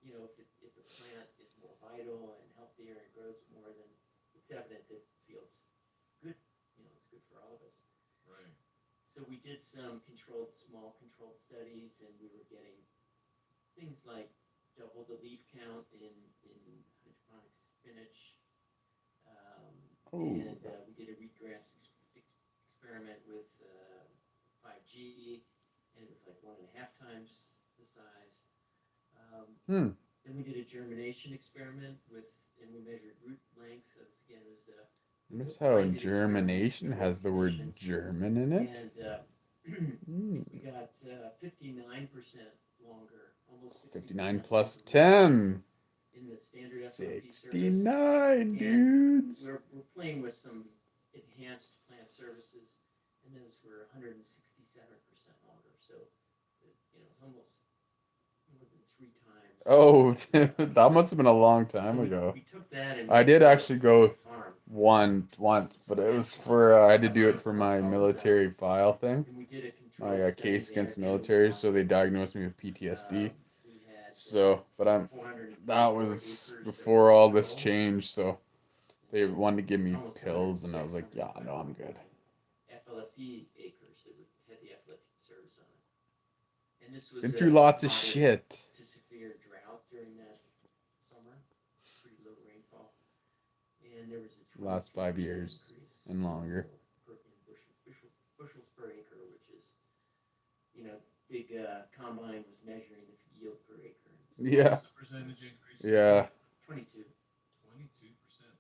If the plant is more vital and healthier and grows more, then it's evident that it feels good. It's good for all of us. Right. So we did some small controlled studies, and we were getting things like double the leaf count in hydroponic spinach. Ooh. And we did a wheatgrass experiment with 5G, and it was like 1.5 times the size. Hmm. Then we did a germination experiment and we measured root length. It was Notice a how blinded experiment, germination controlled has the word conditions, German in it. and Hmm. we got 59% longer, almost 60% 59 plus longer 10. in the standard FLFE service. 69, dudes. We're playing with some enhanced plant services, and those were 167% longer. So, it's almost more than 3 times. Oh, the size. that must have been a long So time ago. we took that and I did made actually go the farm. once, but it was for I had to do it for my military file thing, And we did a my controlled case study against the there, military. So they diagnosed me with PTSD. we had, So, but that 434 was acres before of all this control. changed. So they wanted to give me Almost pills, and I was 106 like, yeah, no, I'm good. FLFE acres that had the FLFE service on it. And this was Been through lots of moderate shit. to severe drought during that summer, pretty low rainfall. And there was a Last 5 22% years increase and longer. in bushels per acre, which is, big combine was measuring the yield per acre. Yeah. What's the percentage increase? Yeah. 22. 22%.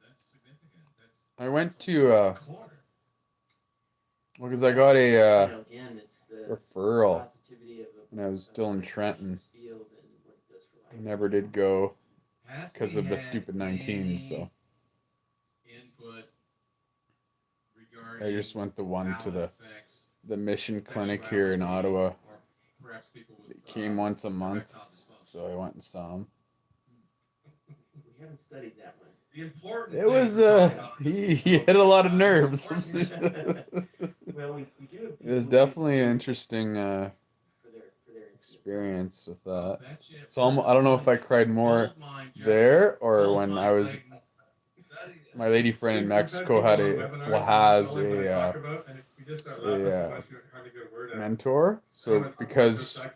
That's significant. That's I went almost to a quarter. because I got a Again, it's the referral positivity of when I was still in Trenton. field and what it does for I life. never did go Have because we of the had stupid 19. any So input regarding I just went the one to ballot effects, the mission clinic here in Ottawa. or perhaps people with It came once a month, erectile dysfunction? so I went and saw him. We haven't studied that one. The important It thing was to talk about he hit a lot of nerves. Well, we do have It was people who definitely use an the interesting for their experience with I'll that. bet you It's almost, I don't know if I cried more there or when I was my lady friend in Mexico had has a mentor. So because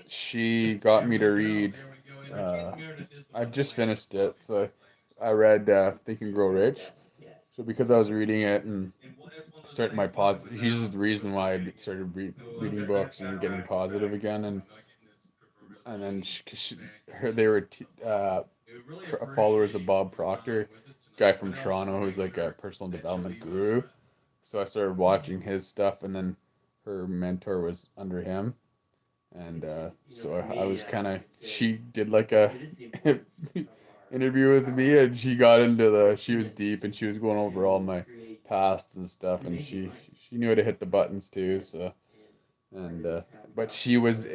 she got me to read, I've just finished it. So I read Think and Grow Rich. Yes. So because I was reading it and starting my positive, he's the reason why I started reading books and getting positive again. And then they were followers of Bob Proctor, guy from Toronto who's like a personal development guru. So I started watching his stuff, and then her mentor was under him. And so I was kind of, she did like a interview with me, and she got into she was deep, and she was going over all my past and stuff, and she knew how to hit the buttons too. So, and but she was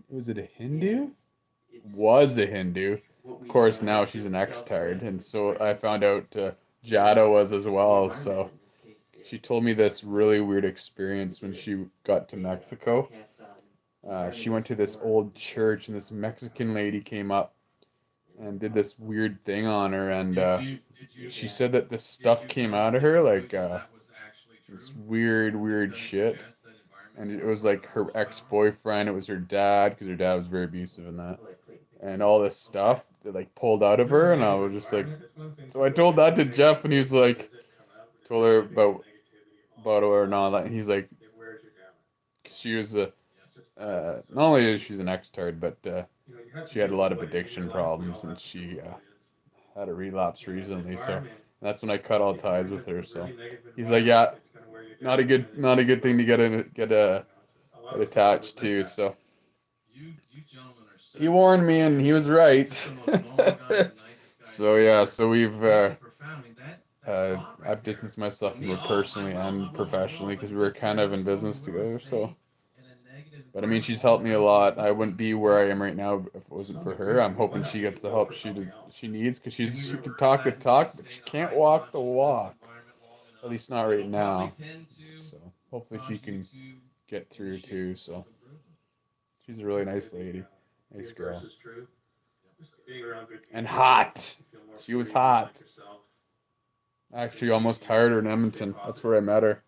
was it a Hindu? Was a Hindu. Of course, now she's an ex-tard, and so I found out Jada was as well. So she told me this really weird experience when she got to Mexico. She went to this old church, and this Mexican lady came up and did this weird thing on her, and she said that this stuff came out of her, like this weird shit. And it was like her ex-boyfriend, it was her dad, because her dad was very abusive in that. And all this stuff that like pulled out of her, and I was just like, so I told that to Jeff, and he was like, told her about her and all that, and he's like, she was not only is she's an ex-tard, but she had a lot of addiction problems, and she had a relapse recently, so that's when I cut all ties with her. So he's like, yeah, not a good thing to get attached to. So he warned me, and he was right. So yeah, so we've I've distanced myself from her personally and professionally because we were kind of in business together. So, but I mean, she's helped me a lot. I wouldn't be where I am right now if it wasn't for her. I'm hoping she gets the help she needs, because she can talk the talk, but she can't walk the walk. At least not right now. So hopefully she can get through too. So she's a really nice lady, nice girl, and hot. She was hot. I actually almost hired her in Edmonton. That's where I met her.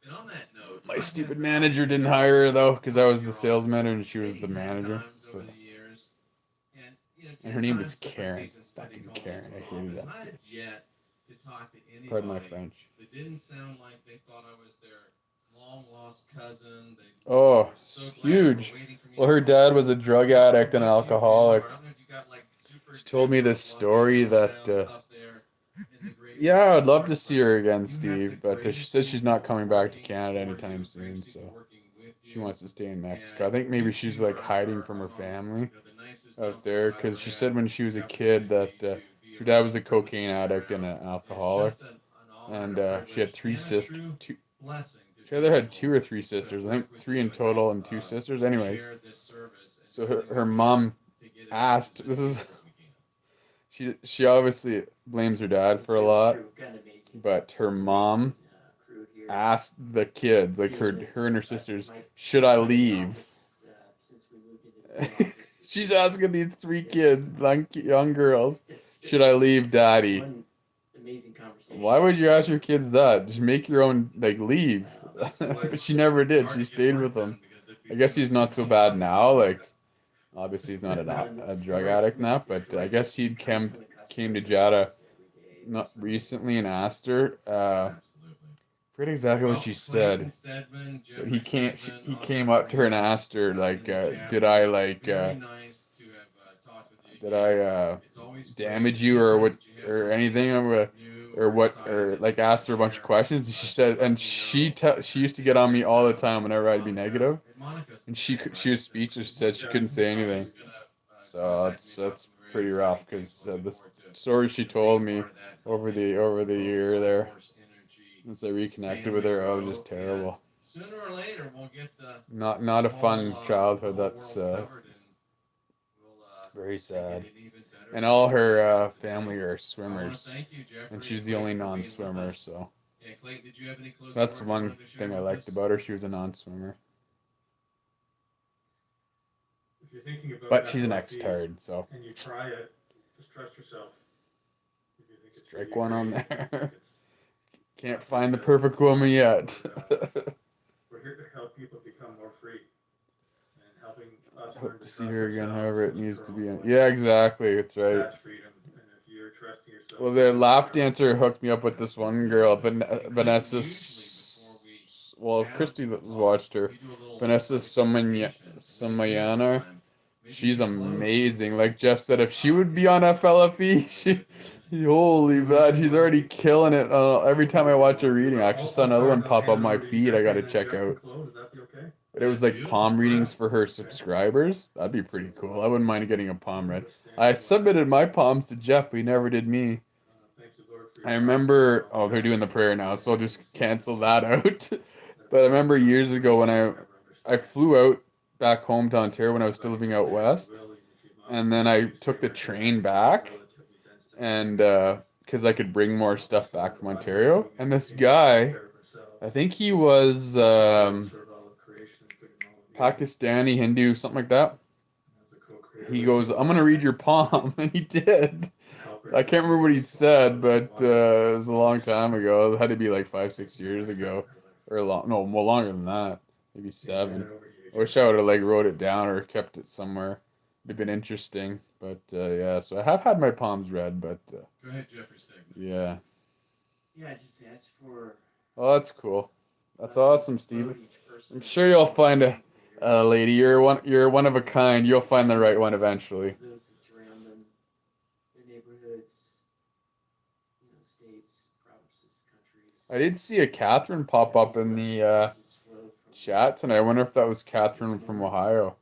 And on that note, My stupid manager didn't hire her though, because I was the salesman and she was the manager. So. And her name was Karen. Fucking Karen. I hated that bitch. Pardon my French. It didn't sound like they thought I was their long lost cousin. Oh, We're it's so glad we're huge. waiting for me Well, to her call. dad was a drug addict and an What'd you do? alcoholic. Or I don't know if you got like super She told me tender, this fluffy story that, lamb up there in the great yeah, I'd love to North, see but her again, you have the Steve, but she greatest says she's not people coming back to working Canada for anytime you, soon, greatest people so working with she you, wants to stay in Mexico. I and think maybe you she's two like are, hiding are from her among family the nicest out gentlemen there I've because ever she had said when she was a the kid opportunity that to be her dad around was a and privileged cocaine to be addict and around. an It's alcoholic, just an honor and and a she had privilege three and a sisters. true Two, blessing she to either be had two or able three to sisters. I think work with three you in and help total and two sisters. Anyways, share this service and so do everything her we can mom to get it out to asked. as This many is people as we can. she obviously blames her dad for a lot, but her mom asked the kids, like her and her sisters, should I leave? She's asking these three kids, young girls, should I leave daddy? Why would you ask your kids that? Just make your own, like, leave. But she never did. She stayed with them. I guess he's not so bad now. Like, obviously he's not a drug addict now, but I guess came to Jada not recently and asked her. Absolutely. Forget exactly what Well, she Clayton said. Stedman, But Jeffrey Stedman, he awesome came to up to her bring and you asked her, like, in the chat did I, room. like, Very nice to have talked with you did again. I It's always damage great you or anytime what that you have or something anything new or what exciting or that like you asked can her a bunch of share. questions, and she Just said, let and me know. she used to get on me all the time whenever I'd be Monica, negative, Monica's and the same, she right? was speechless. She said she couldn't say anything. She's gonna So contact me about that's some very pretty exciting rough things. because Looking the forward to story she being told a me part of that, helping over the Pros year there, Force Energy once I reconnected with family her, I was grow, just and terrible. sooner or later we'll get the Not a fun the childhood. whole That's world covered, and we'll very make it sad. an even better And all place than it her is today. family are I want to swimmers, thank you, Jeffrey and she's and the only Clayton, for being with non-swimmer. us. So And Clayton, did you have any closing that's words you one wanted to share thing I with liked us? about her. She was a non-swimmer, If you're thinking about but she's an FLFE ex-tard, so and you try it, just trust yourself. If you think it's strike really one on great, if you there. think it's Can't not find the good, perfect it's woman not, yet. we're here to help people become more free and helping us learn Hope to to see trust her again, ourselves however it is needs to be. paramount. Yeah, exactly. That's right. That's freedom. And if you're trusting yourself, Well, you're the laugh freedom. dancer hooked me up with this one girl, Vanessa. Well, Have, Christy watched her. we do a little Vanessa Samayana. She's amazing. Like Jeff said, if she would be on FLFE, holy man, she's already killing it. Every time I watch a reading, I actually saw another one pop up my feed. I gotta check out. But it was like palm readings for her subscribers. That'd be pretty cool. I wouldn't mind getting a palm read. I submitted my palms to Jeff, but he never did me. I remember, oh, they're doing the prayer now, so I'll just cancel that out. But I remember years ago when I flew out back home to Ontario when I was still living out west, and then I took the train back, and because I could bring more stuff back from Ontario, and this guy, I think he was Pakistani, Hindu, something like that. He goes, "I'm gonna read your palm," and he did. I can't remember what he said, but it was a long time ago. It had to be like 5, 6 years ago, or no, more longer than that, maybe 7. I wish I would have like wrote it down or kept it somewhere. It'd been interesting, but yeah. So I have had my palms read, but go ahead, Jeffrey Stegman. yeah. Yeah, just ask for. Oh, that's cool. That's awesome, Steve. I'm sure you'll find a lady. You're one of a kind. You'll find the right one eventually. Those that surround them, their neighborhoods, states, provinces, countries. I did see a Catherine pop up in the chat tonight. I wonder if that was Catherine from Ohio.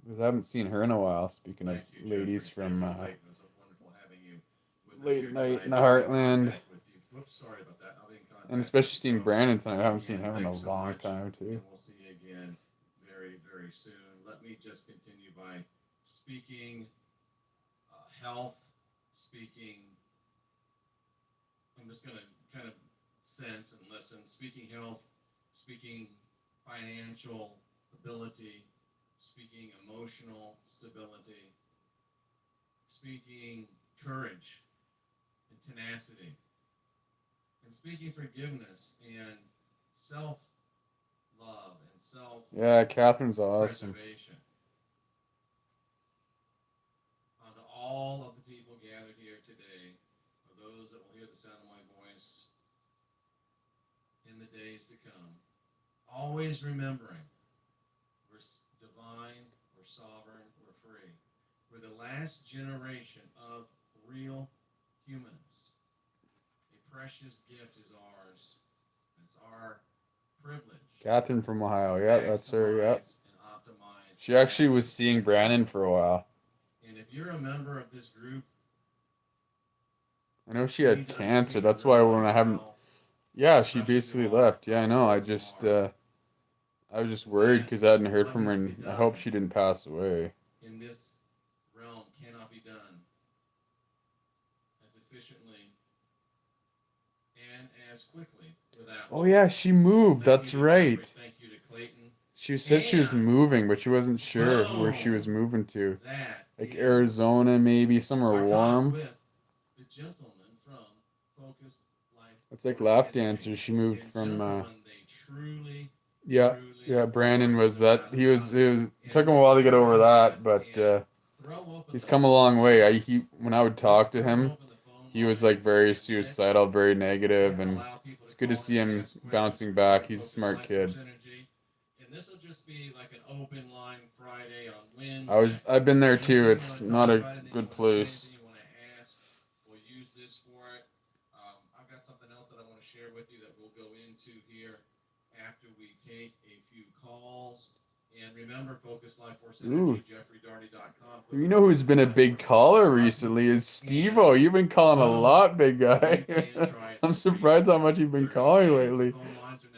Because I haven't seen her in a while. Speaking of ladies from late night in the heartland. Whoops, sorry about that. I'll be in contact. And especially seeing Brandon tonight. I haven't seen him in a long time, too. And we'll see you again very, very soon. Let me just continue by speaking health, speaking. I'm just going to kind of sense and listen. Speaking health, speaking financial ability, speaking emotional stability, speaking courage and tenacity, and speaking forgiveness and self-love and Yeah, Catherine's awesome. preservation. To all of the people gathered here today, or those that will hear the sound of my voice in the days to come. Always remembering we're divine, we're sovereign, we're free. We're the last generation of real humans. A precious gift is ours. It's our privilege. Catherine from Ohio. Yeah, that's her. Yeah. Maximize and optimize She actually all was seeing Brandon for a while. And if you're a member of this group, I know she you had need to cancer. understand That's and why when I realize haven't. how Yeah, she special you basically are, left. Yeah, I know. I who you just. are. I was just worried because I hadn't heard from her, What needs and to be I hope done she didn't pass away. in this realm cannot be done as efficiently and as quickly without Oh you. yeah, she moved. Thank That's you to Jeffrey. right. Thank you to Clayton. She said she was And moving, but she wasn't sure where she was boom, moving to. that Like is Arizona, maybe somewhere our talk warm. with the gentleman from Focused Life It's like Force Laugh Energy. Dancers. She moved And from. gentlemen, they truly, Yeah, truly yeah. Brandon are was that. without He a was. doubt. It was. It took And him a while let's to get go over ahead that, but and throw open he's the come a phone long way. lines. When I would Let's talk to throw him, open the phone he was like lines very and suicidal, let's very negative, and allow people it's to good to call see in and him ask questions bouncing back. regarding He's a Focused smart Life kid. Force Energy. And this will just be like an open line Friday on Wednesday. I've been there too. Anything you It's want to not talk a about, anything good you want to say, place. anything you want to ask, we'll use this for it. I've got something else that I want to share with you that we'll go into here after we take a few calls. And remember, Focus Life Force Energy, JeffreyDarty.com. You know who's been a big caller recently is Steve-O. You've been calling a lot, big guy. I'm surprised how much you've been calling lately.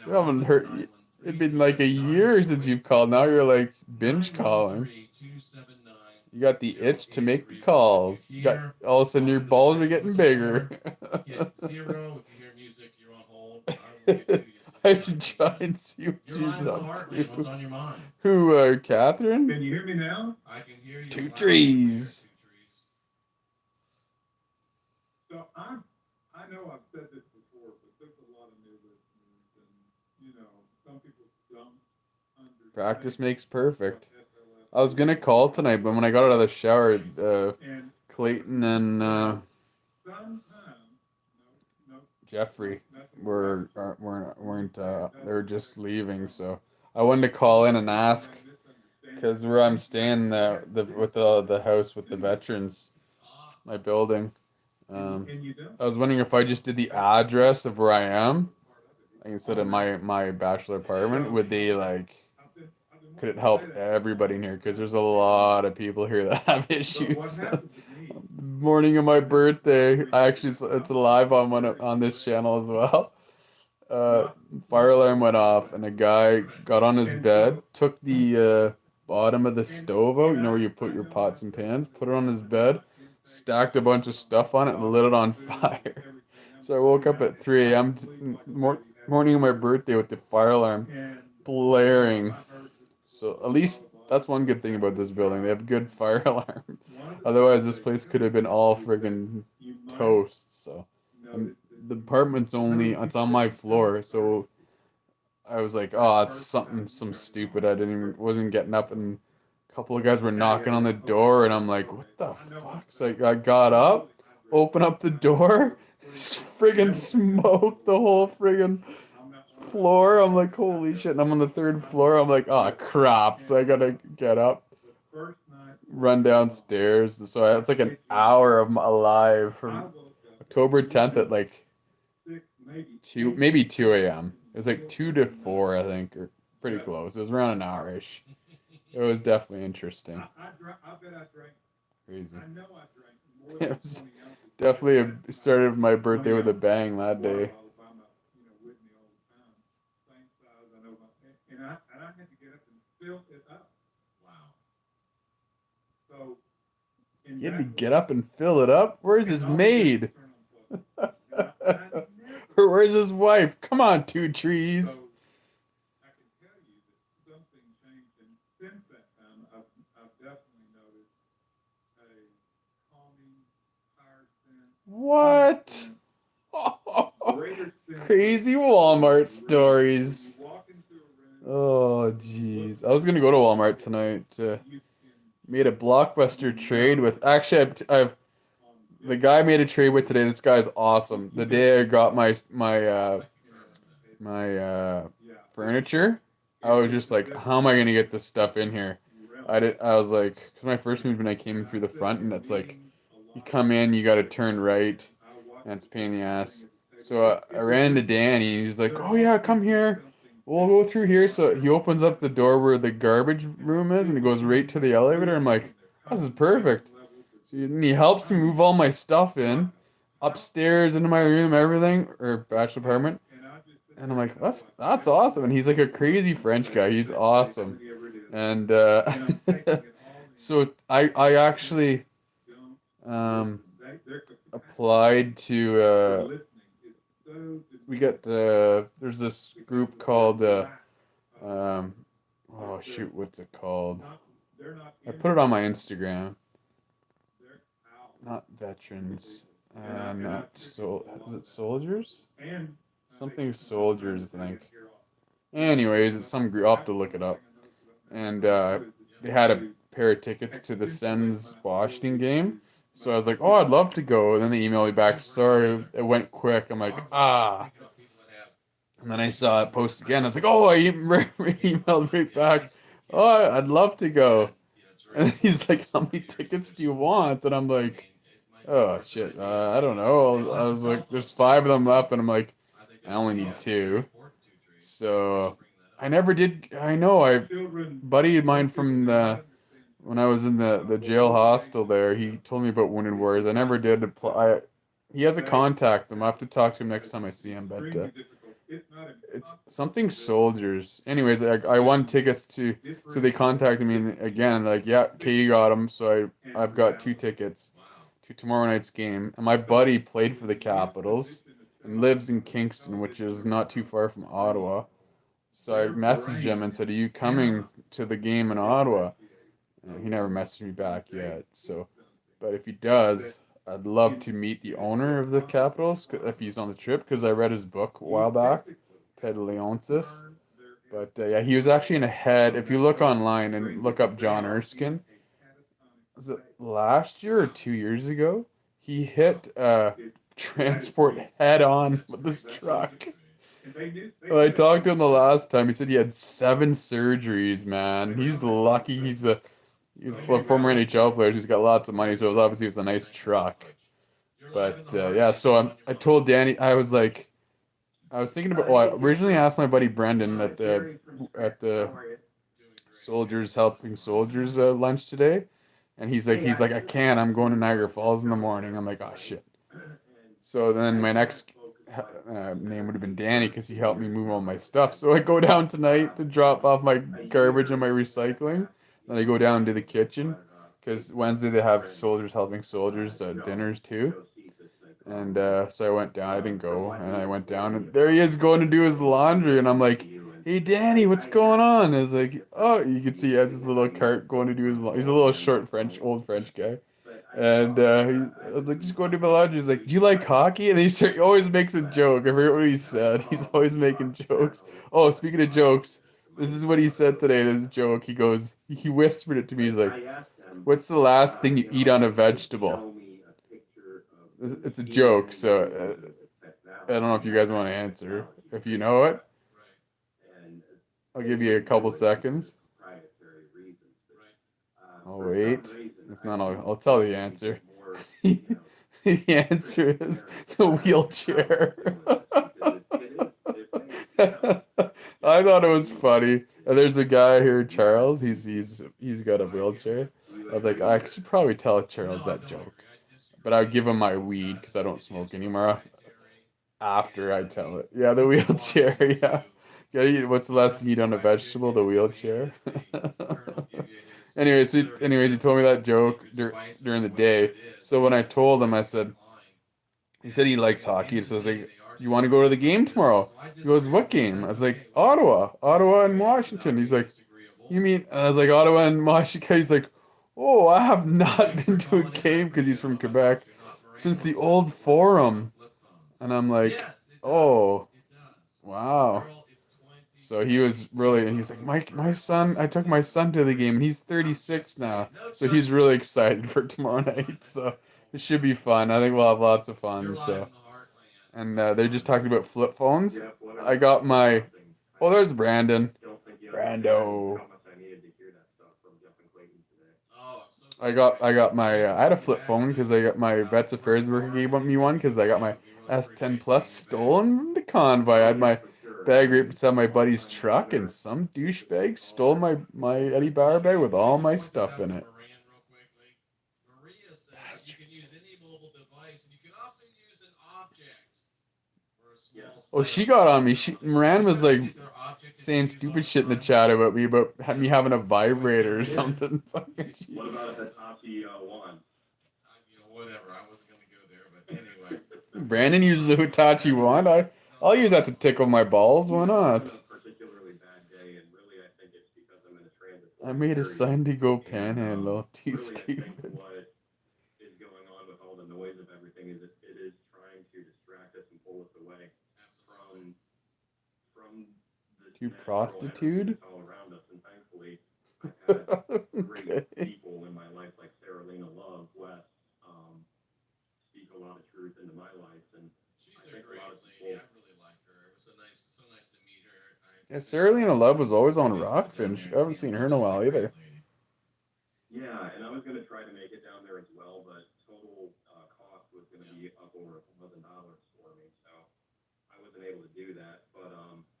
You haven't heard. It'd been like a year since you've called. Now you're like binge calling. You got the itch to make the calls. You got all of a sudden your balls are getting bigger. Hit 0 if you hear music, you're on hold. I will get to you. I should try and see what You're she's live in the up heartland. What's to. on your mind? Who, Catherine? Can you hear me now? I can hear you. Two loud and trees. clear, 2 trees. So I know I've said this before, but there's a lot of new listeners, and you know, some people don't understand. Practice makes perfect. what SLF I was gonna call tonight, but when I got out of the shower, and Clayton and sometimes no, Jeffrey nothing weren't they were just leaving, so I wanted to call in and ask because where I'm staying with the house with the veterans, my building. and you don't. I was wondering if I just did the address of where I am, like, instead of my bachelor apartment, would they like? Could it help everybody in here? Because there's a lot of people here that have issues. Morning of my birthday, I actually it's live on this channel as well. Fire alarm went off, and a guy got on his bed, took the bottom of the stove out, you know where you put your pots and pans, put it on his bed, stacked a bunch of stuff on it, and lit it on fire. So I woke up at 3 a.m. Morning of my birthday with the fire alarm blaring. So at least that's one good thing about this building. They have good fire alarm. Otherwise, this place could have been all friggin' toast. So and the apartment's it's on my floor. So I was like, oh, it's some stupid. Wasn't getting up, and a couple of guys were knocking on the door, and I'm like, what the fuck? So I got up, opened up the door, friggin' smoke the whole friggin' floor. I'm like, holy shit. And I'm on the 3rd floor. I'm like, oh crap. So I gotta get up, run downstairs. So it's like an hour of alive from October 10th at like 2 a.m. It was like 2 to 4, I think, or pretty close. It was around an hour-ish. It was definitely interesting. I bet I drank. Crazy. I know I drank more It than was 20 ounces. definitely started my birthday with a bang that day. And I had to get up and fill it up. Wow. So You had to get up and fill it up? Where's his maid? Or where's his wife? Come on, 2 trees. So I can tell you that something changed, and since that time, I've definitely noticed a calming, higher sense. What? Greater sense Crazy Walmart of stories. you walk into a room, Oh, jeez. I was gonna go to Walmart tonight. you can Made a blockbuster trade with. Actually, I've the guy I made a trade with today. This guy's awesome. The day I got my my furniture, I was just like, how am I gonna get this stuff in here? I was like, because my first move when I came through the front, and it's like, you come in, you got to turn right, and it's a pain in the ass. So I ran into Danny, and he's like, oh yeah, come here. We'll go through here. So he opens up the door where the garbage room is, and it goes right to the elevator. I'm like, this is perfect. So and he helps me move all my stuff in, upstairs into my room, everything, or bachelor apartment. And I'm like, that's awesome. And he's like a crazy French guy. He's awesome. And so I actually um, applied to we got there's this group called oh shoot, what's it called? I put it on my Instagram. Not veterans. Not is it soldiers? Something soldiers, I think. Anyways, it's some group. I'll have to look it up. And they had a pair of tickets to the Sens Washington game. So I was like, oh, I'd love to go. And then they emailed me back, sorry, it went quick. I'm like, ah. And then I saw it post again. I was like, oh, I emailed right back. Oh, I'd love to go. And he's like, how many tickets do you want? And I'm like, oh, shit. I don't know. I was like, there's 5 of them left. And I'm like, I only need 2. So I never did. I know. Buddy of mine from when I was in the jail hostel there, he told me about Wounded Warriors. I never did apply. He has a contact. I'm gonna have to talk to him next time I see him. But it's something soldiers. Anyways, I won tickets to. So they contacted me again. Like, yeah, okay, you got them. So I've got 2 tickets to tomorrow night's game. And my buddy played for the Capitals and lives in Kingston, which is not too far from Ottawa. So I messaged him and said, are you coming to the game in Ottawa? He never messaged me back yet. So, but if he does, I'd love to meet the owner of the Capitals if he's on the trip, because I read his book a while back, Ted Leonsis. But yeah, he was actually in a head. If you look online and look up John Erskine, was it last year or 2 years ago? He hit transport head on with this truck. I talked to him the last time. He said he had 7 surgeries, man. He's lucky. He's a former NHL player. He's got lots of money, so it was a nice truck. But yeah, so I told Danny, I was thinking about. Well, I originally asked my buddy Brendan at the Soldiers Helping Soldiers lunch today, and he's like, I can't. I'm going to Niagara Falls in the morning. I'm like, oh shit. So then my next name would have been Danny, because he helped me move all my stuff. So I go down tonight to drop off my garbage and my recycling. Then I go down to the kitchen, because Wednesday they have Soldiers Helping Soldiers dinners too. And so I went down. I didn't go, and I went down, and there he is going to do his laundry. And I'm like, hey Danny, what's going on? I was like, oh, you can see he has this little cart going to do his laundry. He's a little short old French guy. And I'm like, just go do my laundry. He's like, do you like hockey? And he always makes a joke. I forget what he said. He's always making jokes. Oh, speaking of jokes, this is what he said today. This joke. He whispered it to me. He's like, what's the last thing you eat on a vegetable? It's a joke, so I don't know if you guys want to answer. If you know it, I'll give you a couple seconds. I'll wait. If not, I'll tell the answer. The answer is the wheelchair. I thought it was funny. And there's a guy here, Charles. He's got a wheelchair. I'm like, I should probably tell Charles that joke, but I'll give him my weed because I don't smoke anymore. After I tell it, yeah, the wheelchair, yeah. Yeah, what's the last thing you eat on a vegetable? The wheelchair. Anyways, he told me that joke during the day. So when I told him, I said, he said he likes hockey. So I was like, you want to go to the game tomorrow? He goes, what game? I was like, Ottawa and Washington. He's like, you mean? And I was like, Ottawa and Washington. He's like, oh, I have not been to a game, because he's from Quebec, since the old Forum. And I'm like, oh, wow. So he was really, and he's like, my son, I took my son to the game, and he's 36 now. So he's really excited for tomorrow night. So it should be fun. I think we'll have lots of fun. So, and they're just talking about flip phones. I got my. Oh, there's Brandon. Brando. Oh, I'm so I got my. I had a flip phone because I got my Vets Affairs worker gave me one because I got my S10 Plus stolen from the convoy. I had my bag right beside my buddy's truck, and some douchebag stole my Eddie Bauer bag with all my stuff in it. Maria says that you can use any mobile device, and you can also use an object for a small Oh, she setup. got on me. Moran was like Particular object that saying you use stupid on shit in the front. chat about me, about me having a vibrator or something. Fucking What Jesus. about a Hitachi wand? Whatever. I wasn't gonna go there, but anyway. Brandon uses a Hitachi wand. I'll use that to tickle my balls. Why not? I'm having a particularly bad day, and really I think it's because I'm in a transit. I made a sign to go And, panhandle. Too really, I think stupid. what is going on with all the noise of everything is it is trying to distract us and pull us away from the Too natural prostitute? energy that's all around us. And thankfully, I've had great Okay. people in my life like Sarah Lena Love, Wes, speak a lot of truth into my life, and She's I a think a great lot of lady. people. I really like her. It was so nice to meet her. Yeah, Sarah Lena Love was always on Rockfinch. I haven't seen her in a while either. Yeah, and I was gonna try to make it down there as well, but total cost was gonna be up over $1,000 for me, so I wasn't able to do that. But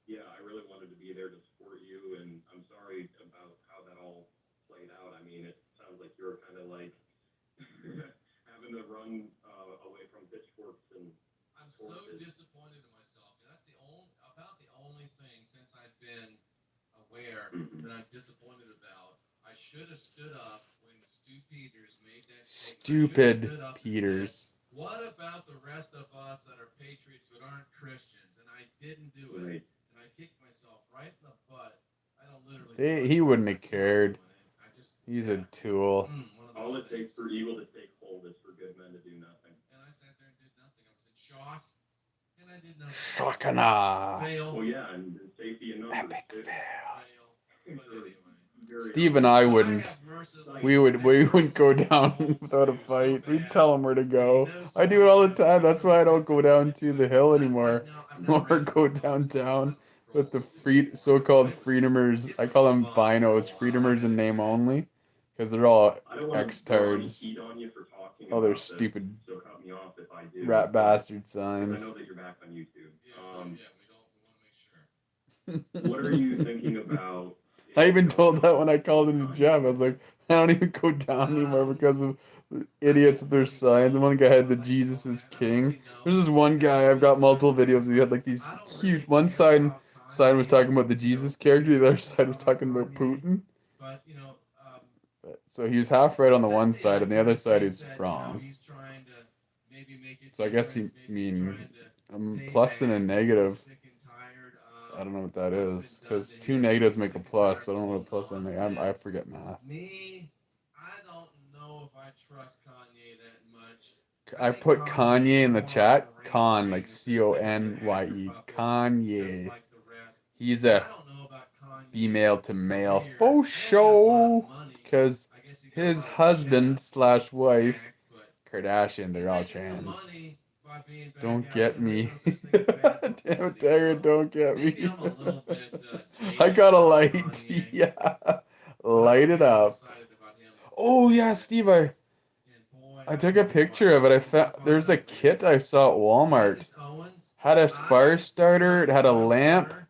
yeah, I really wanted to be there to support you, and I'm sorry about how that all played out. I mean, it sounds like you're kind of like having to run away from pitchforks and. I'm so disappointed in myself. That's about the only thing since I've been aware that I'm disappointed about. I should have stood up when Stu Peters made that statement. I should have stood Stupid up and said, Peters. what about the rest of us that are patriots but aren't Christians? And I didn't do it. Right. And I kicked myself right in the butt. I don't literally. He wouldn't have I feel like cared. doing it. I just, He's yeah. a tool. One of All those it takes things. for evil to take hold is for good men to do nothing. And I sat there and did nothing. I was in shock. And I did nothing. Shockana. Fail. Well, yeah, and safety in numbers. Epic too. fail. But anyway. Very Steve and I But wouldn't. have mercifully- We I wouldn't go mercifully down told without a Stu so fight. We'd bad tell him where to that he go. knows I do it all the something time. That's why I don't that's go down to the hill I've anymore, never or raised go a problem downtown from with the Stu before. so-called It was- freedomers. it I was call them fun. vinos, I freedomers gotta in name admit. only, because they're all I don't want to ex-tards. heat on you for talking Oh, they're about this, stupid so cut me off if I do. rat bastard Because I signs. know that you're back on YouTube. Yeah, so, yeah, we want to make sure. What are you thinking about? I even told that when I called into Jeff. I was like, I don't even go down anymore because of idiots with their signs. The one guy had the Jesus is King. There's this one guy, I've got multiple videos where he had like these huge, one side was talking about the Jesus character, the other side was talking about Putin. But, So he was half right on the one side, and the other side is wrong. he's trying to maybe make it So I guess different. he Maybe he's mean trying to pay plus and a back. negative. Sick and tired of I don't know what that what's is, been done because to two him. negatives He's make a sick and plus. tired I don't know of what plus and negative. I nonsense. forget math. Me, I don't know if I trust Kanye that much. I think put Kanye's Kanye in the more chat. like a Con, rain like just Conye. just Kanye. like the rest. He's I a don't know about Kanye's female to male career. faux He has got a lot show, of money. because I guess he got a his lot of husband checks slash wife, stacked, but Kardashian, he's they're all making some trans. money by being back Don't out get there. me. There's no such thing as bad Damn it, publicity, Dagger, so don't get maybe me. I'm a little bit I jaded got a about light. Kanye, Yeah. but Light I'm it really up. excited about him. Oh, yeah, Steve, And boy, I I took tell a you picture what, of it. I I'm found on there's a that kit video. I saw at Walmart. Candace Owens, Had a I fire starter. It don't had a trust lamp. her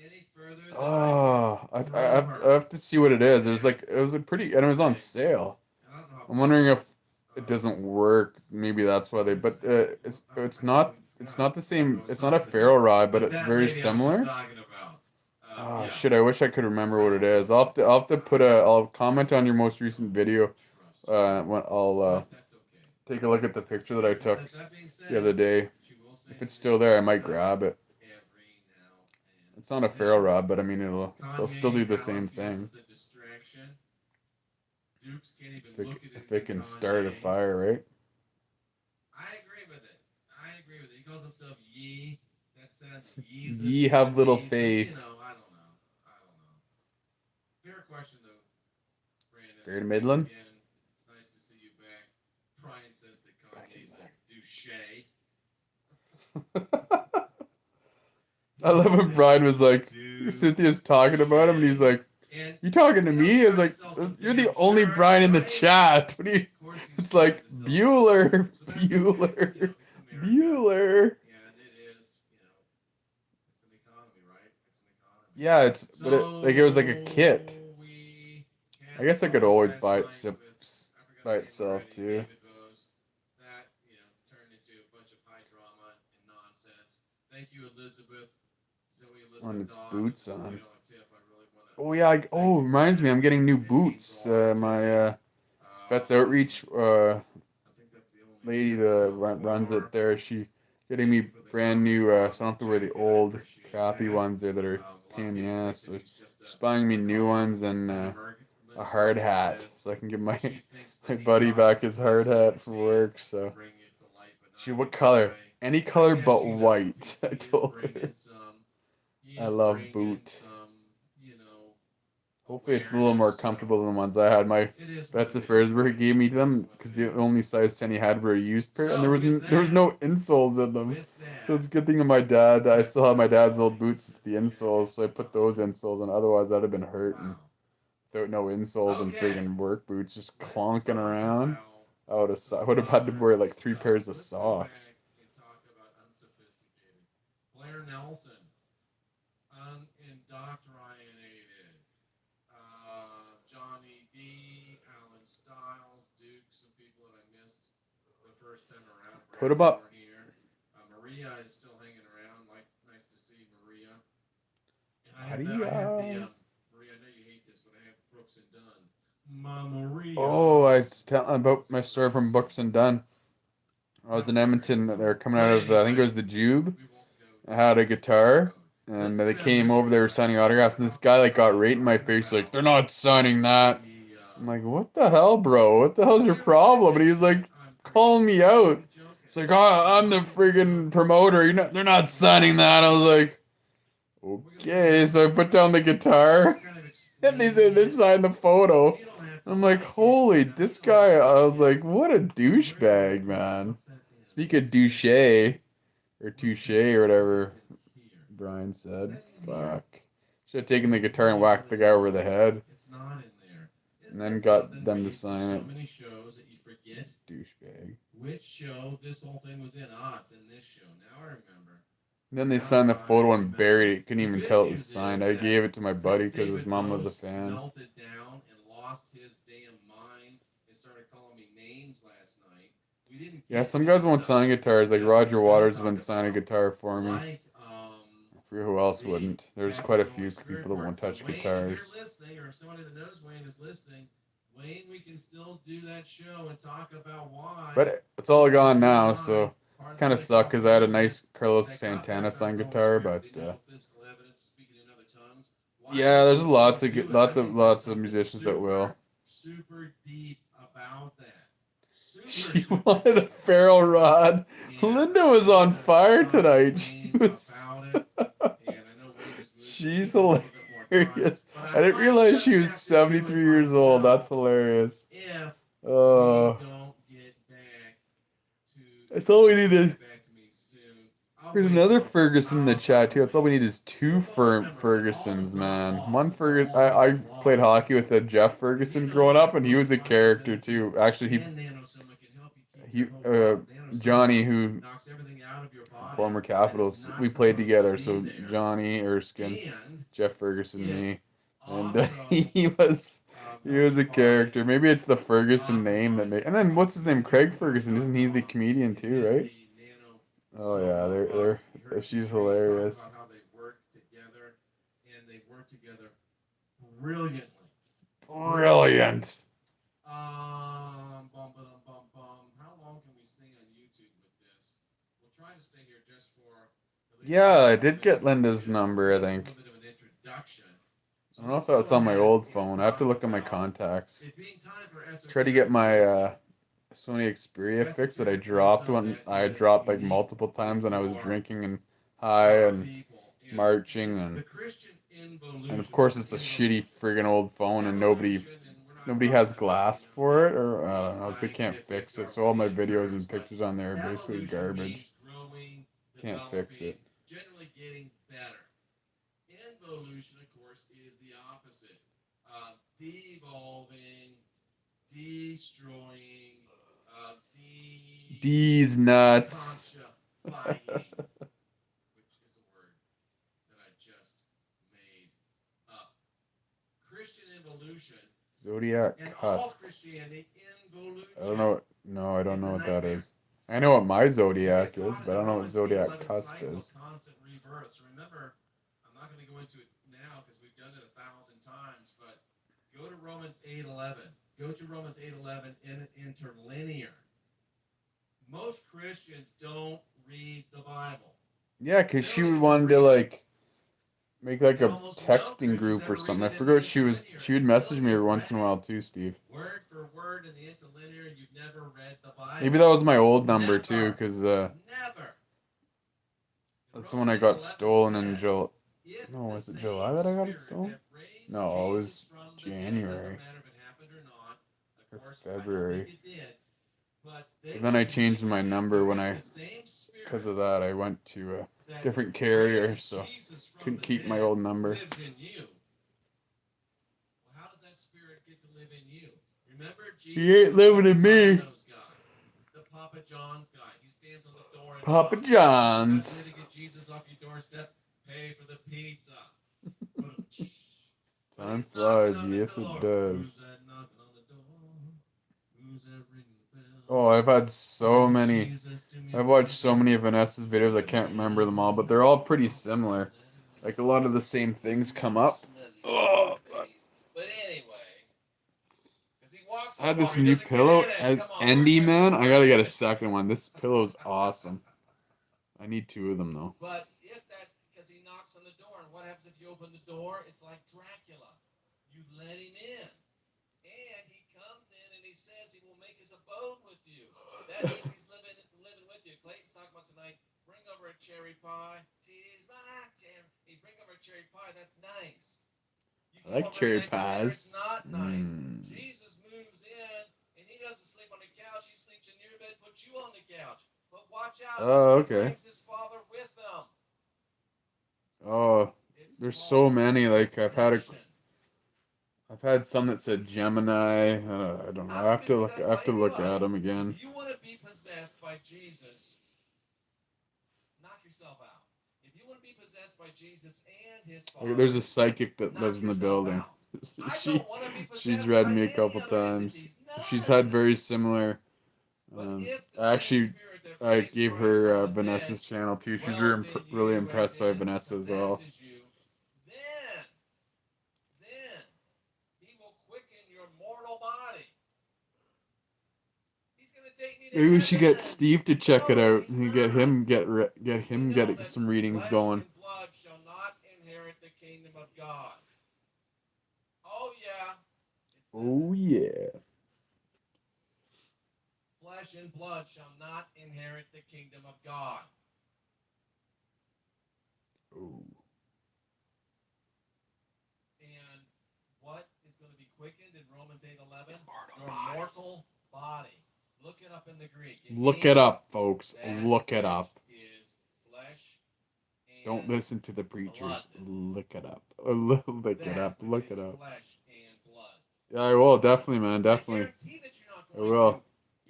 any further than Oh, I I can have, throw I her. have to see what it is. It was like it was a pretty, and it was on sale. And I don't know how I'm wondering if it uh, doesn't work. Maybe that's why they. But it's not the same. It's not a ferro rod, but it's that very lady I was just similar. talking about. Oh Yeah. shit! I wish I could remember what it is. I'll have to put a. I'll comment on your most recent video. When I'll But that's okay. take a look at the picture that I took That being said, the other day. she will say If it's some still there, I might interesting grab it. stuff every now and It's not a ferro rod, but I mean it'll still do the Kanye, same Allen feels thing. it's a distraction. Dukes can't even If look it, at if it can start a Kanye. fire, right? I agree with it. He calls himself Ye. That sounds Jesus. Ye have little So, faith. I don't know. Fair question though, Brandon. Fair to Midland? Again, it's nice to see you back. Brian says that Kanye's a douche. I love when Brian was like, Cynthia's talking about him, and he's like, And "You talking to you know, me?" he's It's trying like, to sell some "You're damn the only shirts, Brian in the right? chat." What do you? Of course he's It's trying like to sell Bueller, some shirts, but that's okay. You know, Bueller, it's America. Bueller. And it is, you know, it's an economy, right? It's an economy. Yeah, it's but it, So like it was like a kit. we I guess I could always buy it by itself too. David Bose. That, you know, turned into a bunch of high drama and nonsense. Thank you, Elizabeth. Zoe On Elizabeth its Dodge. boots It's a on. $20 tip. I really want to Oh yeah. thank you for Reminds me, that. I'm getting new And it means boots. a lot to My me. Vets Outreach I think that's the only lady tip that so runs far. it there. She getting Thank me you for the brand new. comments So I don't on have to the wear the check. I old appreciate crappy that. ones there that are A lot pain of in the people think ass. that So he's just she's a buying me new call. ones and Linda a hard Ferguson hat, says so I can give my she thinks that my he's buddy talking back to his those hard who hat for understand work. and So bring it to light, but not she, in what a good color? way. Any I color guess but you know white. he's, I he is told her. bringing some. He I is love bringing boot. some, you know, Hopefully it's a little more awareness. comfortable So than the ones I had. My it is what Vets it of is. Fairsbury gave me It is them what because it the is. only size 10 he had were a used pair, and So with there was that, no insoles in them. with So it's a that, good thing of my dad. I let's still have my dad's old enjoy boots with this the insoles, so I internet put those phone. insoles on. Otherwise, I'd have been hurting Wow. without no insoles and Okay, friggin' work boots just let's clonking talk around. about I would have had to wear modern like 3 pairs stuff. of Let's go socks. back and talk about unsophisticated. Blair Nelson, unindoctrinated. Johnny D, Alan Stiles, Duke, some people that I missed the first time around. Put Perhaps them you up. weren't here. Maria is still hanging around. Like, nice to see Maria. And I have Maria. I know you hate this, but I have Brooks and Dunn. Ma Maria. Oh, I was telling about So my story from nice. Books and Dunn. I was in Edmonton. They were coming out of, I think it was the Jube. We won't go I had a down guitar, that road. and Let's they go down came this over. They road were right signing here. autographs, and this guy like got right in my face, like, "They're not signing that." The, I'm like, "What the hell, bro? What the hell's your you ever problem?" think And he was like, I'm pretty calling me out. joking? It's like, "Oh, I'm the friggin' promoter. They're not signing that." I was like, "Okay." So I put down the guitar, Just kind of and they said they explain it. signed the photo. You don't have to I'm like, like it, "Holy, you know, this you don't guy!" have I to was get like, it. "What a Where douchebag, man." what's that mean? Speak of douche or touche or whatever Brian said. Fuck. Should have taken the guitar and whacked the guy over the head. It's not in there. And Isn't then that got something them where to you do sign so it. many shows that you forget Douchebag. which show this whole thing was in? Ah, it's in this show. Now I remember. And then they Now signed the I photo and remember. buried it. Couldn't The even good tell it was news signed. is I that gave it to my buddy since because his David mom was a Post fan. melted down and lost his damn mind and started calling me names last night, we didn't Yeah, get some to guys the won't stuff sign guitars. Like that Roger we're gonna Waters has talk been signing a about. guitar for me. Like, I forget who else the wouldn't. There's quite a Baptist Holy few Spirit people that work. won't So touch Wayne, if guitars. you're listening, or if somebody that knows Wayne is listening, Wayne, we can still do that show and talk about why. But it's all gone now, so Part of kind the of sucked because I had a nice Carlos that got Santana baptized signed in the Holy guitar, Spirit, but the initial physical evidence of speaking in other tongues. Why yeah, they there's can lots still of do it. lots I of think there's lots of something musicians that will. super deep about that. She wanted a ferro rod. Linda was on fire tonight. She was. She's hilarious. I didn't realize she was 73 years old. That's hilarious. If Oh, we don't get back to that's all we need is. back to me soon. There's another Ferguson in the chat too. That's all we need is two Fergusons, man. One Ferguson. I played hockey with a Jeff Ferguson growing up, and he was a character too. Actually, Johnny, who former Capitals, we played together. So Johnny Erskine, Jeff Ferguson, me, and he was a character. Maybe it's the Ferguson name that made. And then what's his name? Craig Ferguson, isn't he the comedian too? Right? Oh yeah, she's hilarious. How they work together, and they work together brilliantly. Brilliant. How long can we stay on YouTube with this? We'll try to stay here just for. Yeah, I did get Linda's number, I think. A little bit of an introduction. I don't know if that's on my old phone. I have to look at my contacts. Try to get my Sony Xperia fixed that I dropped when I dropped like multiple times when I was drinking and high and marching and of course it's a shitty friggin' old phone and nobody has glass for it or I don't know, so they can't fix it. So all my videos and pictures on there are basically garbage. Can't fix it. Generally getting better. Evolution, of course, is the opposite. Devolving, destroying, These nuts. concha-fying, which is a word that I just made up. Christian evolution Zodiac and all cusp. Christianity involution. I don't know. No, I don't It's know a what that nightmare. is. I know what my You zodiac get is, caught in but I the don't know what Romans zodiac 8:11 cusp cycle is. of constant rebirths. Remember, I'm not going to go into it now because we've done it 1,000 times, but go to Romans 8:11. Go to Romans 8:11 in interlinear. Most Christians don't read the Bible. Yeah, because They she don't even wanted to read it. like make like And a almost no texting Christians group or ever something. read I it forgot in what she was. interlinear. She would Until message me every you've once in a read while it too, Steve. word for word in the interlinear, and you've never read the Bible. Maybe that was my old number too, Never. because Never. that's the one I got stolen in July. If No, the was it same July that I got it Spirit stolen? that raised No, it was Jesus from the dead, January doesn't matter if it happened or not. Of or course, I don't February. think it did. But they But then want I you to changed believe my it. number So when if I, the same Spirit because of that, I went to a that different carrier, raised so Jesus from couldn't the keep my dead old number. lives in you. Well, how does that Spirit get to live in you? Remember, Jesus He ain't is living the in me. Domino's guy, the Papa John's guy. He stands on the door and Papa knocks. John's. What's the best way to get Jesus off your doorstep? Pay for the pizza. Time flies, yes it Who's does. that knocking on the door? Who's that ringing the bell? Oh, I've had so Brings many. Jesus to me I've watched front so many of door. Vanessa's videos, I can't remember them all, but they're all pretty similar. Like a lot of the same things come up. Oh, But anyway, because he walks so I had far, this he new doesn't get pillow. in it. Come on, Endy, we're man. I quick. gotta get a second one. This pillow's awesome. I need two of them though. But if that, because he knocks on the door, and what happens if you open the door? It's like Dracula. You let him in, and he comes in and he says he will make his abode with you. That means he's living with you. Clayton's talking about tonight. Bring over a cherry pie. She's my cherry. He bring over a cherry pie. That's nice. You I like come over cherry every night for dinner, pies. it's not nice. Mm. Jesus moves in, and he doesn't sleep on the couch. He sleeps in your bed, puts you on the couch. But watch out. Oh, He okay. brings his father with him. Oh, It's there's so called many. Like possession. I've had some that said Gemini. I don't know. I have to look. I have to look at them again. If you want to be possessed by Jesus, knock yourself out. If you want to be possessed by Jesus and his Father, There's a psychic that knock lives in the yourself building. out. I She don't want to be she's possessed read by me a any couple other times. entities. She's None. had very similar. But if the I same actually Spirit that I raised gave Christ her from the Vanessa's dead channel too. She's dwells really in you, impressed as by in Vanessa as well. possesses you, then he will quicken your mortal body. He's gonna take me to Maybe we should get heaven. Steve to check it No, out he's and get not. him get We know that some readings flesh going. and blood shall not inherit the kingdom of God. Oh yeah. It says Oh it. yeah. Flesh and blood shall not inherit the kingdom of God. Oh. And what is going to be quickened in Romans 8:11? Your mortal body. Look it up in the Greek. Look it up, folks. Look it up. Is flesh and Don't listen to the preachers. blood. Look it up. Look it up. That which Look is it up. flesh and blood. Yeah, I will. Definitely, man. Definitely. I guarantee that you're not I going will. to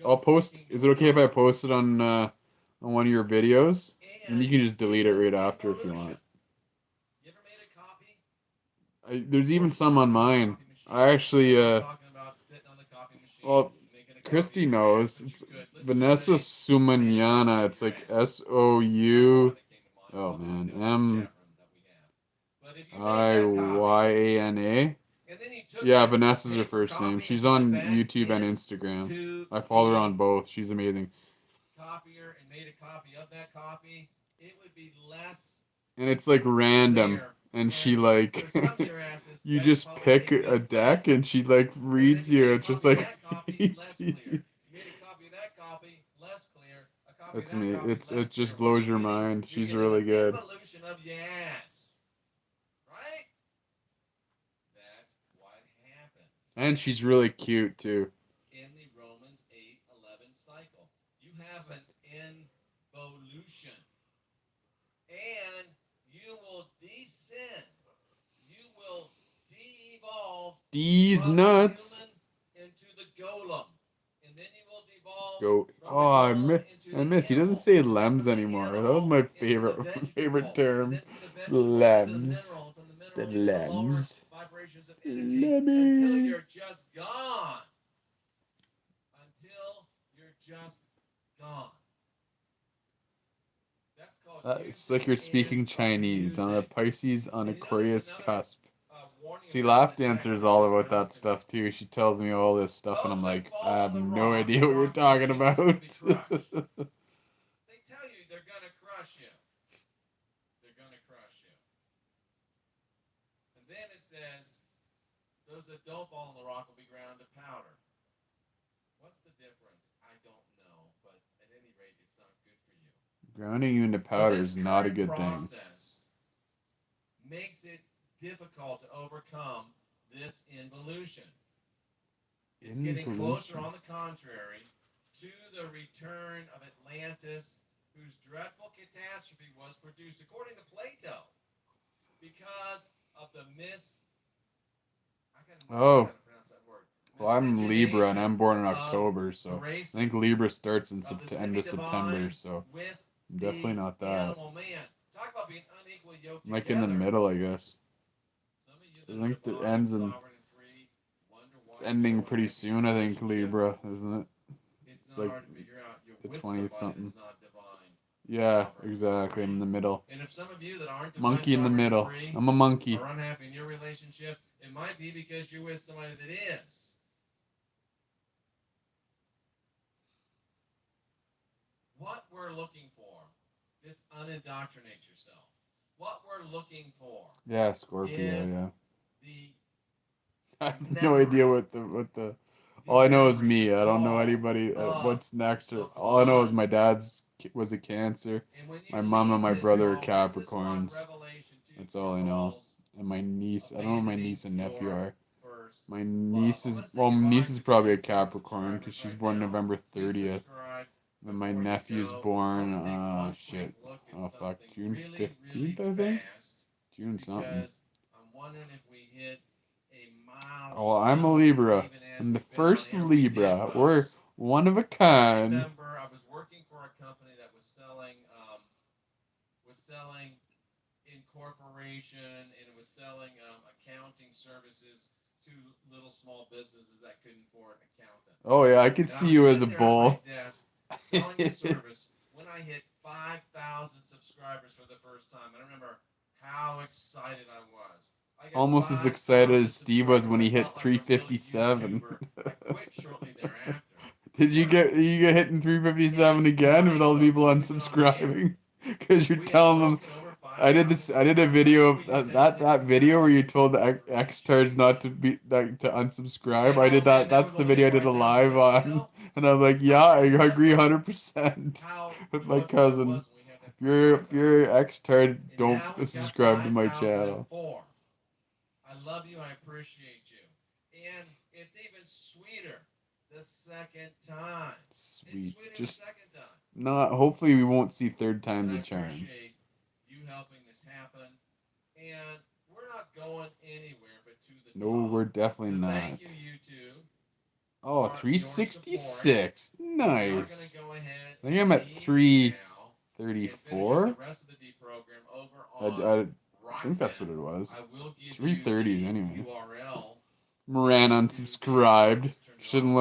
go I'll post. kicking Is it okay if I post it on one of your videos? And And you can just delete it it's right an after if you evolution. want. You ever made a copy? There's even some on mine. I actually Talking about sitting on the copy machine, well, making a copy Christy of your knows. ass, but It's you could. Let's Vanessa just say Sumanyana. It's like SOU. Oh man, MIYANA. Yeah, Vanessa's her first name. She's on YouTube and Instagram. I follow her on both. She's amazing. Copier and made a copy of that copy, it would be less. And it's like random. And she like you just pick a deck and she like reads you. It's just like easy. That's me. It just blows your mind. She's really good. Evolution of yes. Right? That's what happens. And she's really cute too. In the Romans 8:11 cycle, you have an involution. And you will descend. will de-evolve These from nuts. the human into the golem, and then you will devolve Goat. from Oh, the golem into I the miss. He doesn't animal, say and then lems from the anymore. That animal was my into the favorite vegetable, term. and then from the vegetable into the Lems. mineral, and from the The mineral into the lower lems. vibrations of energy until Lemmy. you're just gone. Until you're just gone. That's called It's like you're speaking Chinese on a Pisces on And you notice Aquarius another, cusp. warning See, about Laugh the text Dancer is that all you're about that supposed to stuff do. too. She tells me all this stuff, and I'm Those that like, fall I have on the no rock, idea the what you're rock of talking Jesus about. will be crushed. They tell you they're gonna crush you. They're gonna crush you. And then it says, those that don't fall on the rock will be ground to powder. What's the difference? I don't know, but at any rate, it's not good for you. Grounding you into powder is not a good thing. Process makes it difficult to overcome this involution. It's getting closer, on the contrary, to the return of Atlantis, whose dreadful catastrophe was produced, according to Plato, because of the I gotta pronounce that word. Well, I'm Libra and I'm born in of October, the so I races think Libra starts in of the end of September, semi-divine so with I'm definitely the not that. animal man. Talk about being unequally yoked I'm like together. in the middle, I guess. Some of you I that think are it divine, ends in. sovereign, and free wonder why It's you're ending so pretty unhappy soon, in I your think, relationship. Libra, isn't it? It's It's not like hard to figure out. You're the with 20th somebody something. that's not divine. Yeah, sovereign, exactly. I'm in the middle. And if some of you that aren't divine, Monkey in the sovereign, and middle. free I'm a monkey. are unhappy in your relationship, it might be because you're with somebody that is. What we're looking for, this unindoctrinate yourself. What we're looking for. Yeah, Scorpio. Is yeah. The I have no idea what the. All I know is me. I don't know anybody. What's next? Or all I know is my dad's was a Cancer. My mom and my brother are Capricorns. That's all I know. And my niece. I don't know what my niece and nephew are. My niece is probably a Capricorn because she's born November 30th. And my nephew's born. Shit. Oh fuck. June 15th, I think. June something. I'm wondering if we hit a milestone. Oh, I'm a Libra. I'm the first Libra. We're one of a kind. I remember I was working for a company that was selling incorporation, and it was selling accounting services to little small businesses that couldn't afford accountants. Oh yeah, I could see you as a bull. Selling the service when I hit 5,000 subscribers for the first time. I remember how excited I was. Almost as excited as Steve was when he hit 357. I quit shortly thereafter. Did you get hitting 357 again with all the people unsubscribing? Because you're telling them. I did a video of that video where you told the X-tards not to to unsubscribe. I did that. That's the video I did a live on, and I'm like, yeah, I agree 100% with my cousin. If you're X-tard, don't subscribe to my channel. I love you. I appreciate you, and it's even sweeter the second time. Sweet, just the second time. Not. Hopefully, we won't see third time's a charm. You helping this happen, and we're not going anywhere but to the No, top. we're definitely not. Thank you, YouTube. Oh, 366. Nice. Go ahead, I think I'm at 334. The rest of the D program over on I think that's what it was. I will give 330s anyway. URL. Moran unsubscribed. Shouldn't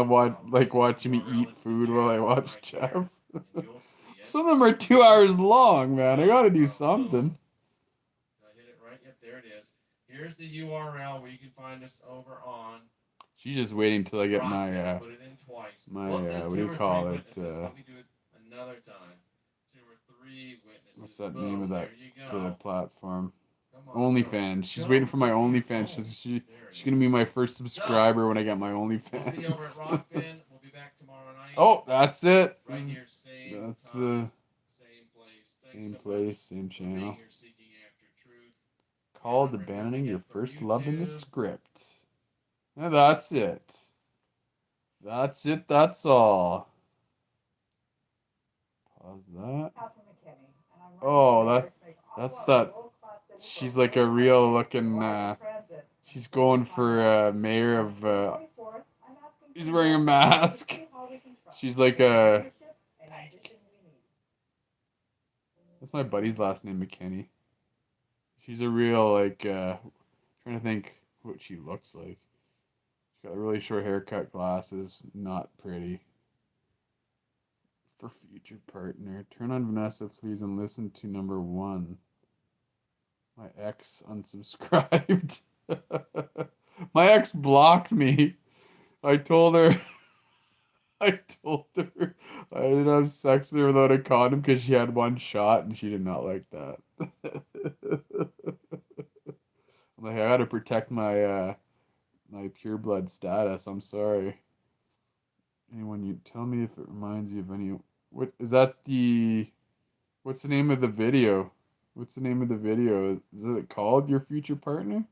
like watching me eat food while I watch Jeff. Some of them are 2 hours long, man. I gotta do something. Did I hit it right? Yep, there it is. Here's the URL where you can find us over on. She's just waiting till I get my put it in twice. what do you call it? Let me do it another time. 2 or 3 witnesses. What's that name of that platform? On, OnlyFans. She's waiting for my OnlyFans. She's gonna be my first subscriber when I get my OnlyFans. We'll see you over at Rockfin. We'll be back tomorrow night. Oh, that's it. Right here, same that's time, same place. Same place, same channel. Here seeking after truth. Called abandoning your first love in the script. And that's it. That's it. That's all. Pause that. Oh, that's that. She's like a real looking She's going for mayor of. She's wearing a mask. She's like a. That's my buddy's last name, McKinney. She's a real like. Trying to think what she looks like. She's got a really short haircut, glasses, not pretty. For future partner, turn on Vanessa, please, and listen to number 1. My ex unsubscribed. My ex blocked me. I told her. I told her I didn't have sex with her without a condom because she had one shot and she did not like that. I'm like, I gotta protect my my pure blood status. I'm sorry. Anyone, you tell me if it reminds you of any. What is that? What's the name of the video? What's the name of the video? Is it called Your Future Partner?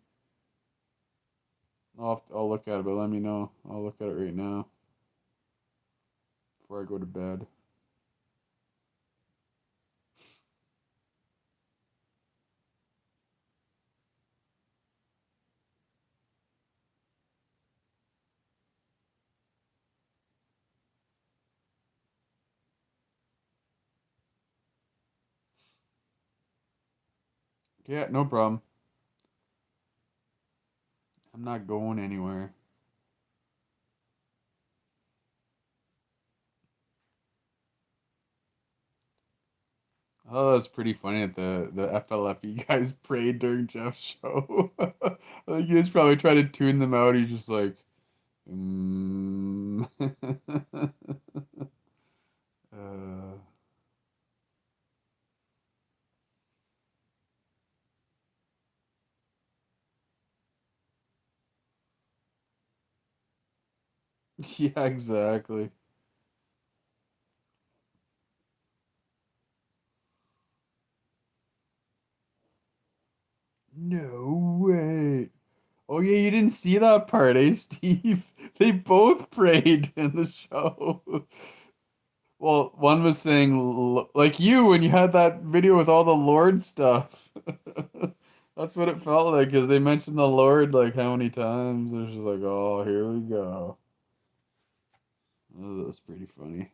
I'll look at it, but let me know. I'll look at it right now before I go to bed. Yeah, no problem. I'm not going anywhere. Oh, that's pretty funny that the FLFE guys prayed during Jeff's show. I think he was probably trying to tune them out. He's just like, uh, yeah, exactly. No way. Oh yeah, you didn't see that part, eh, Steve? They both prayed in the show. Well, one was saying like you when you had that video with all the Lord stuff. That's what it felt like because they mentioned the Lord like how many times. It was just like, oh, here we go. Oh, that was pretty funny.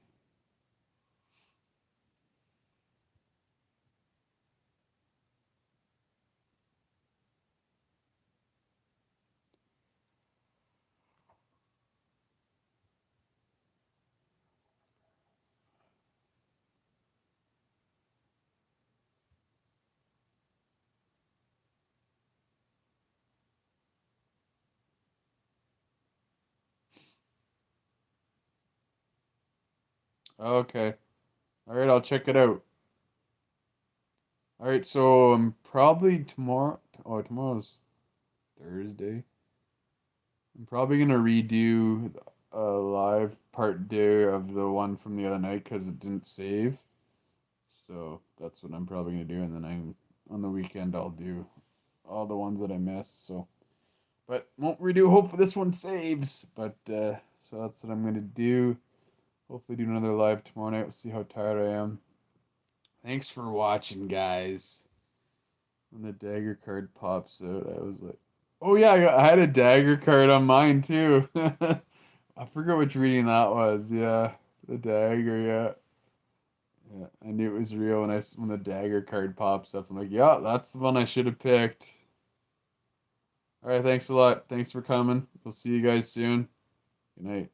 Okay. All right, I'll check it out. All right, so probably tomorrow. Oh, tomorrow's Thursday. I'm probably gonna redo a live part 2 of the one from the other night because it didn't save. So that's what I'm probably gonna do, and then on the weekend I'll do all the ones that I missed. So, but won't redo. Hopefully this one saves. But so that's what I'm gonna do. Hopefully do another live tomorrow night. We'll see how tired I am. Thanks for watching, guys. When the dagger card pops out, I was like, oh yeah, I had a dagger card on mine too. I forget which reading that was. Yeah, the dagger. Yeah. Yeah, I knew it was real when the dagger card pops up. I'm like, yeah, that's the one I should have picked. All right, thanks a lot. Thanks for coming. We'll see you guys soon. Good night.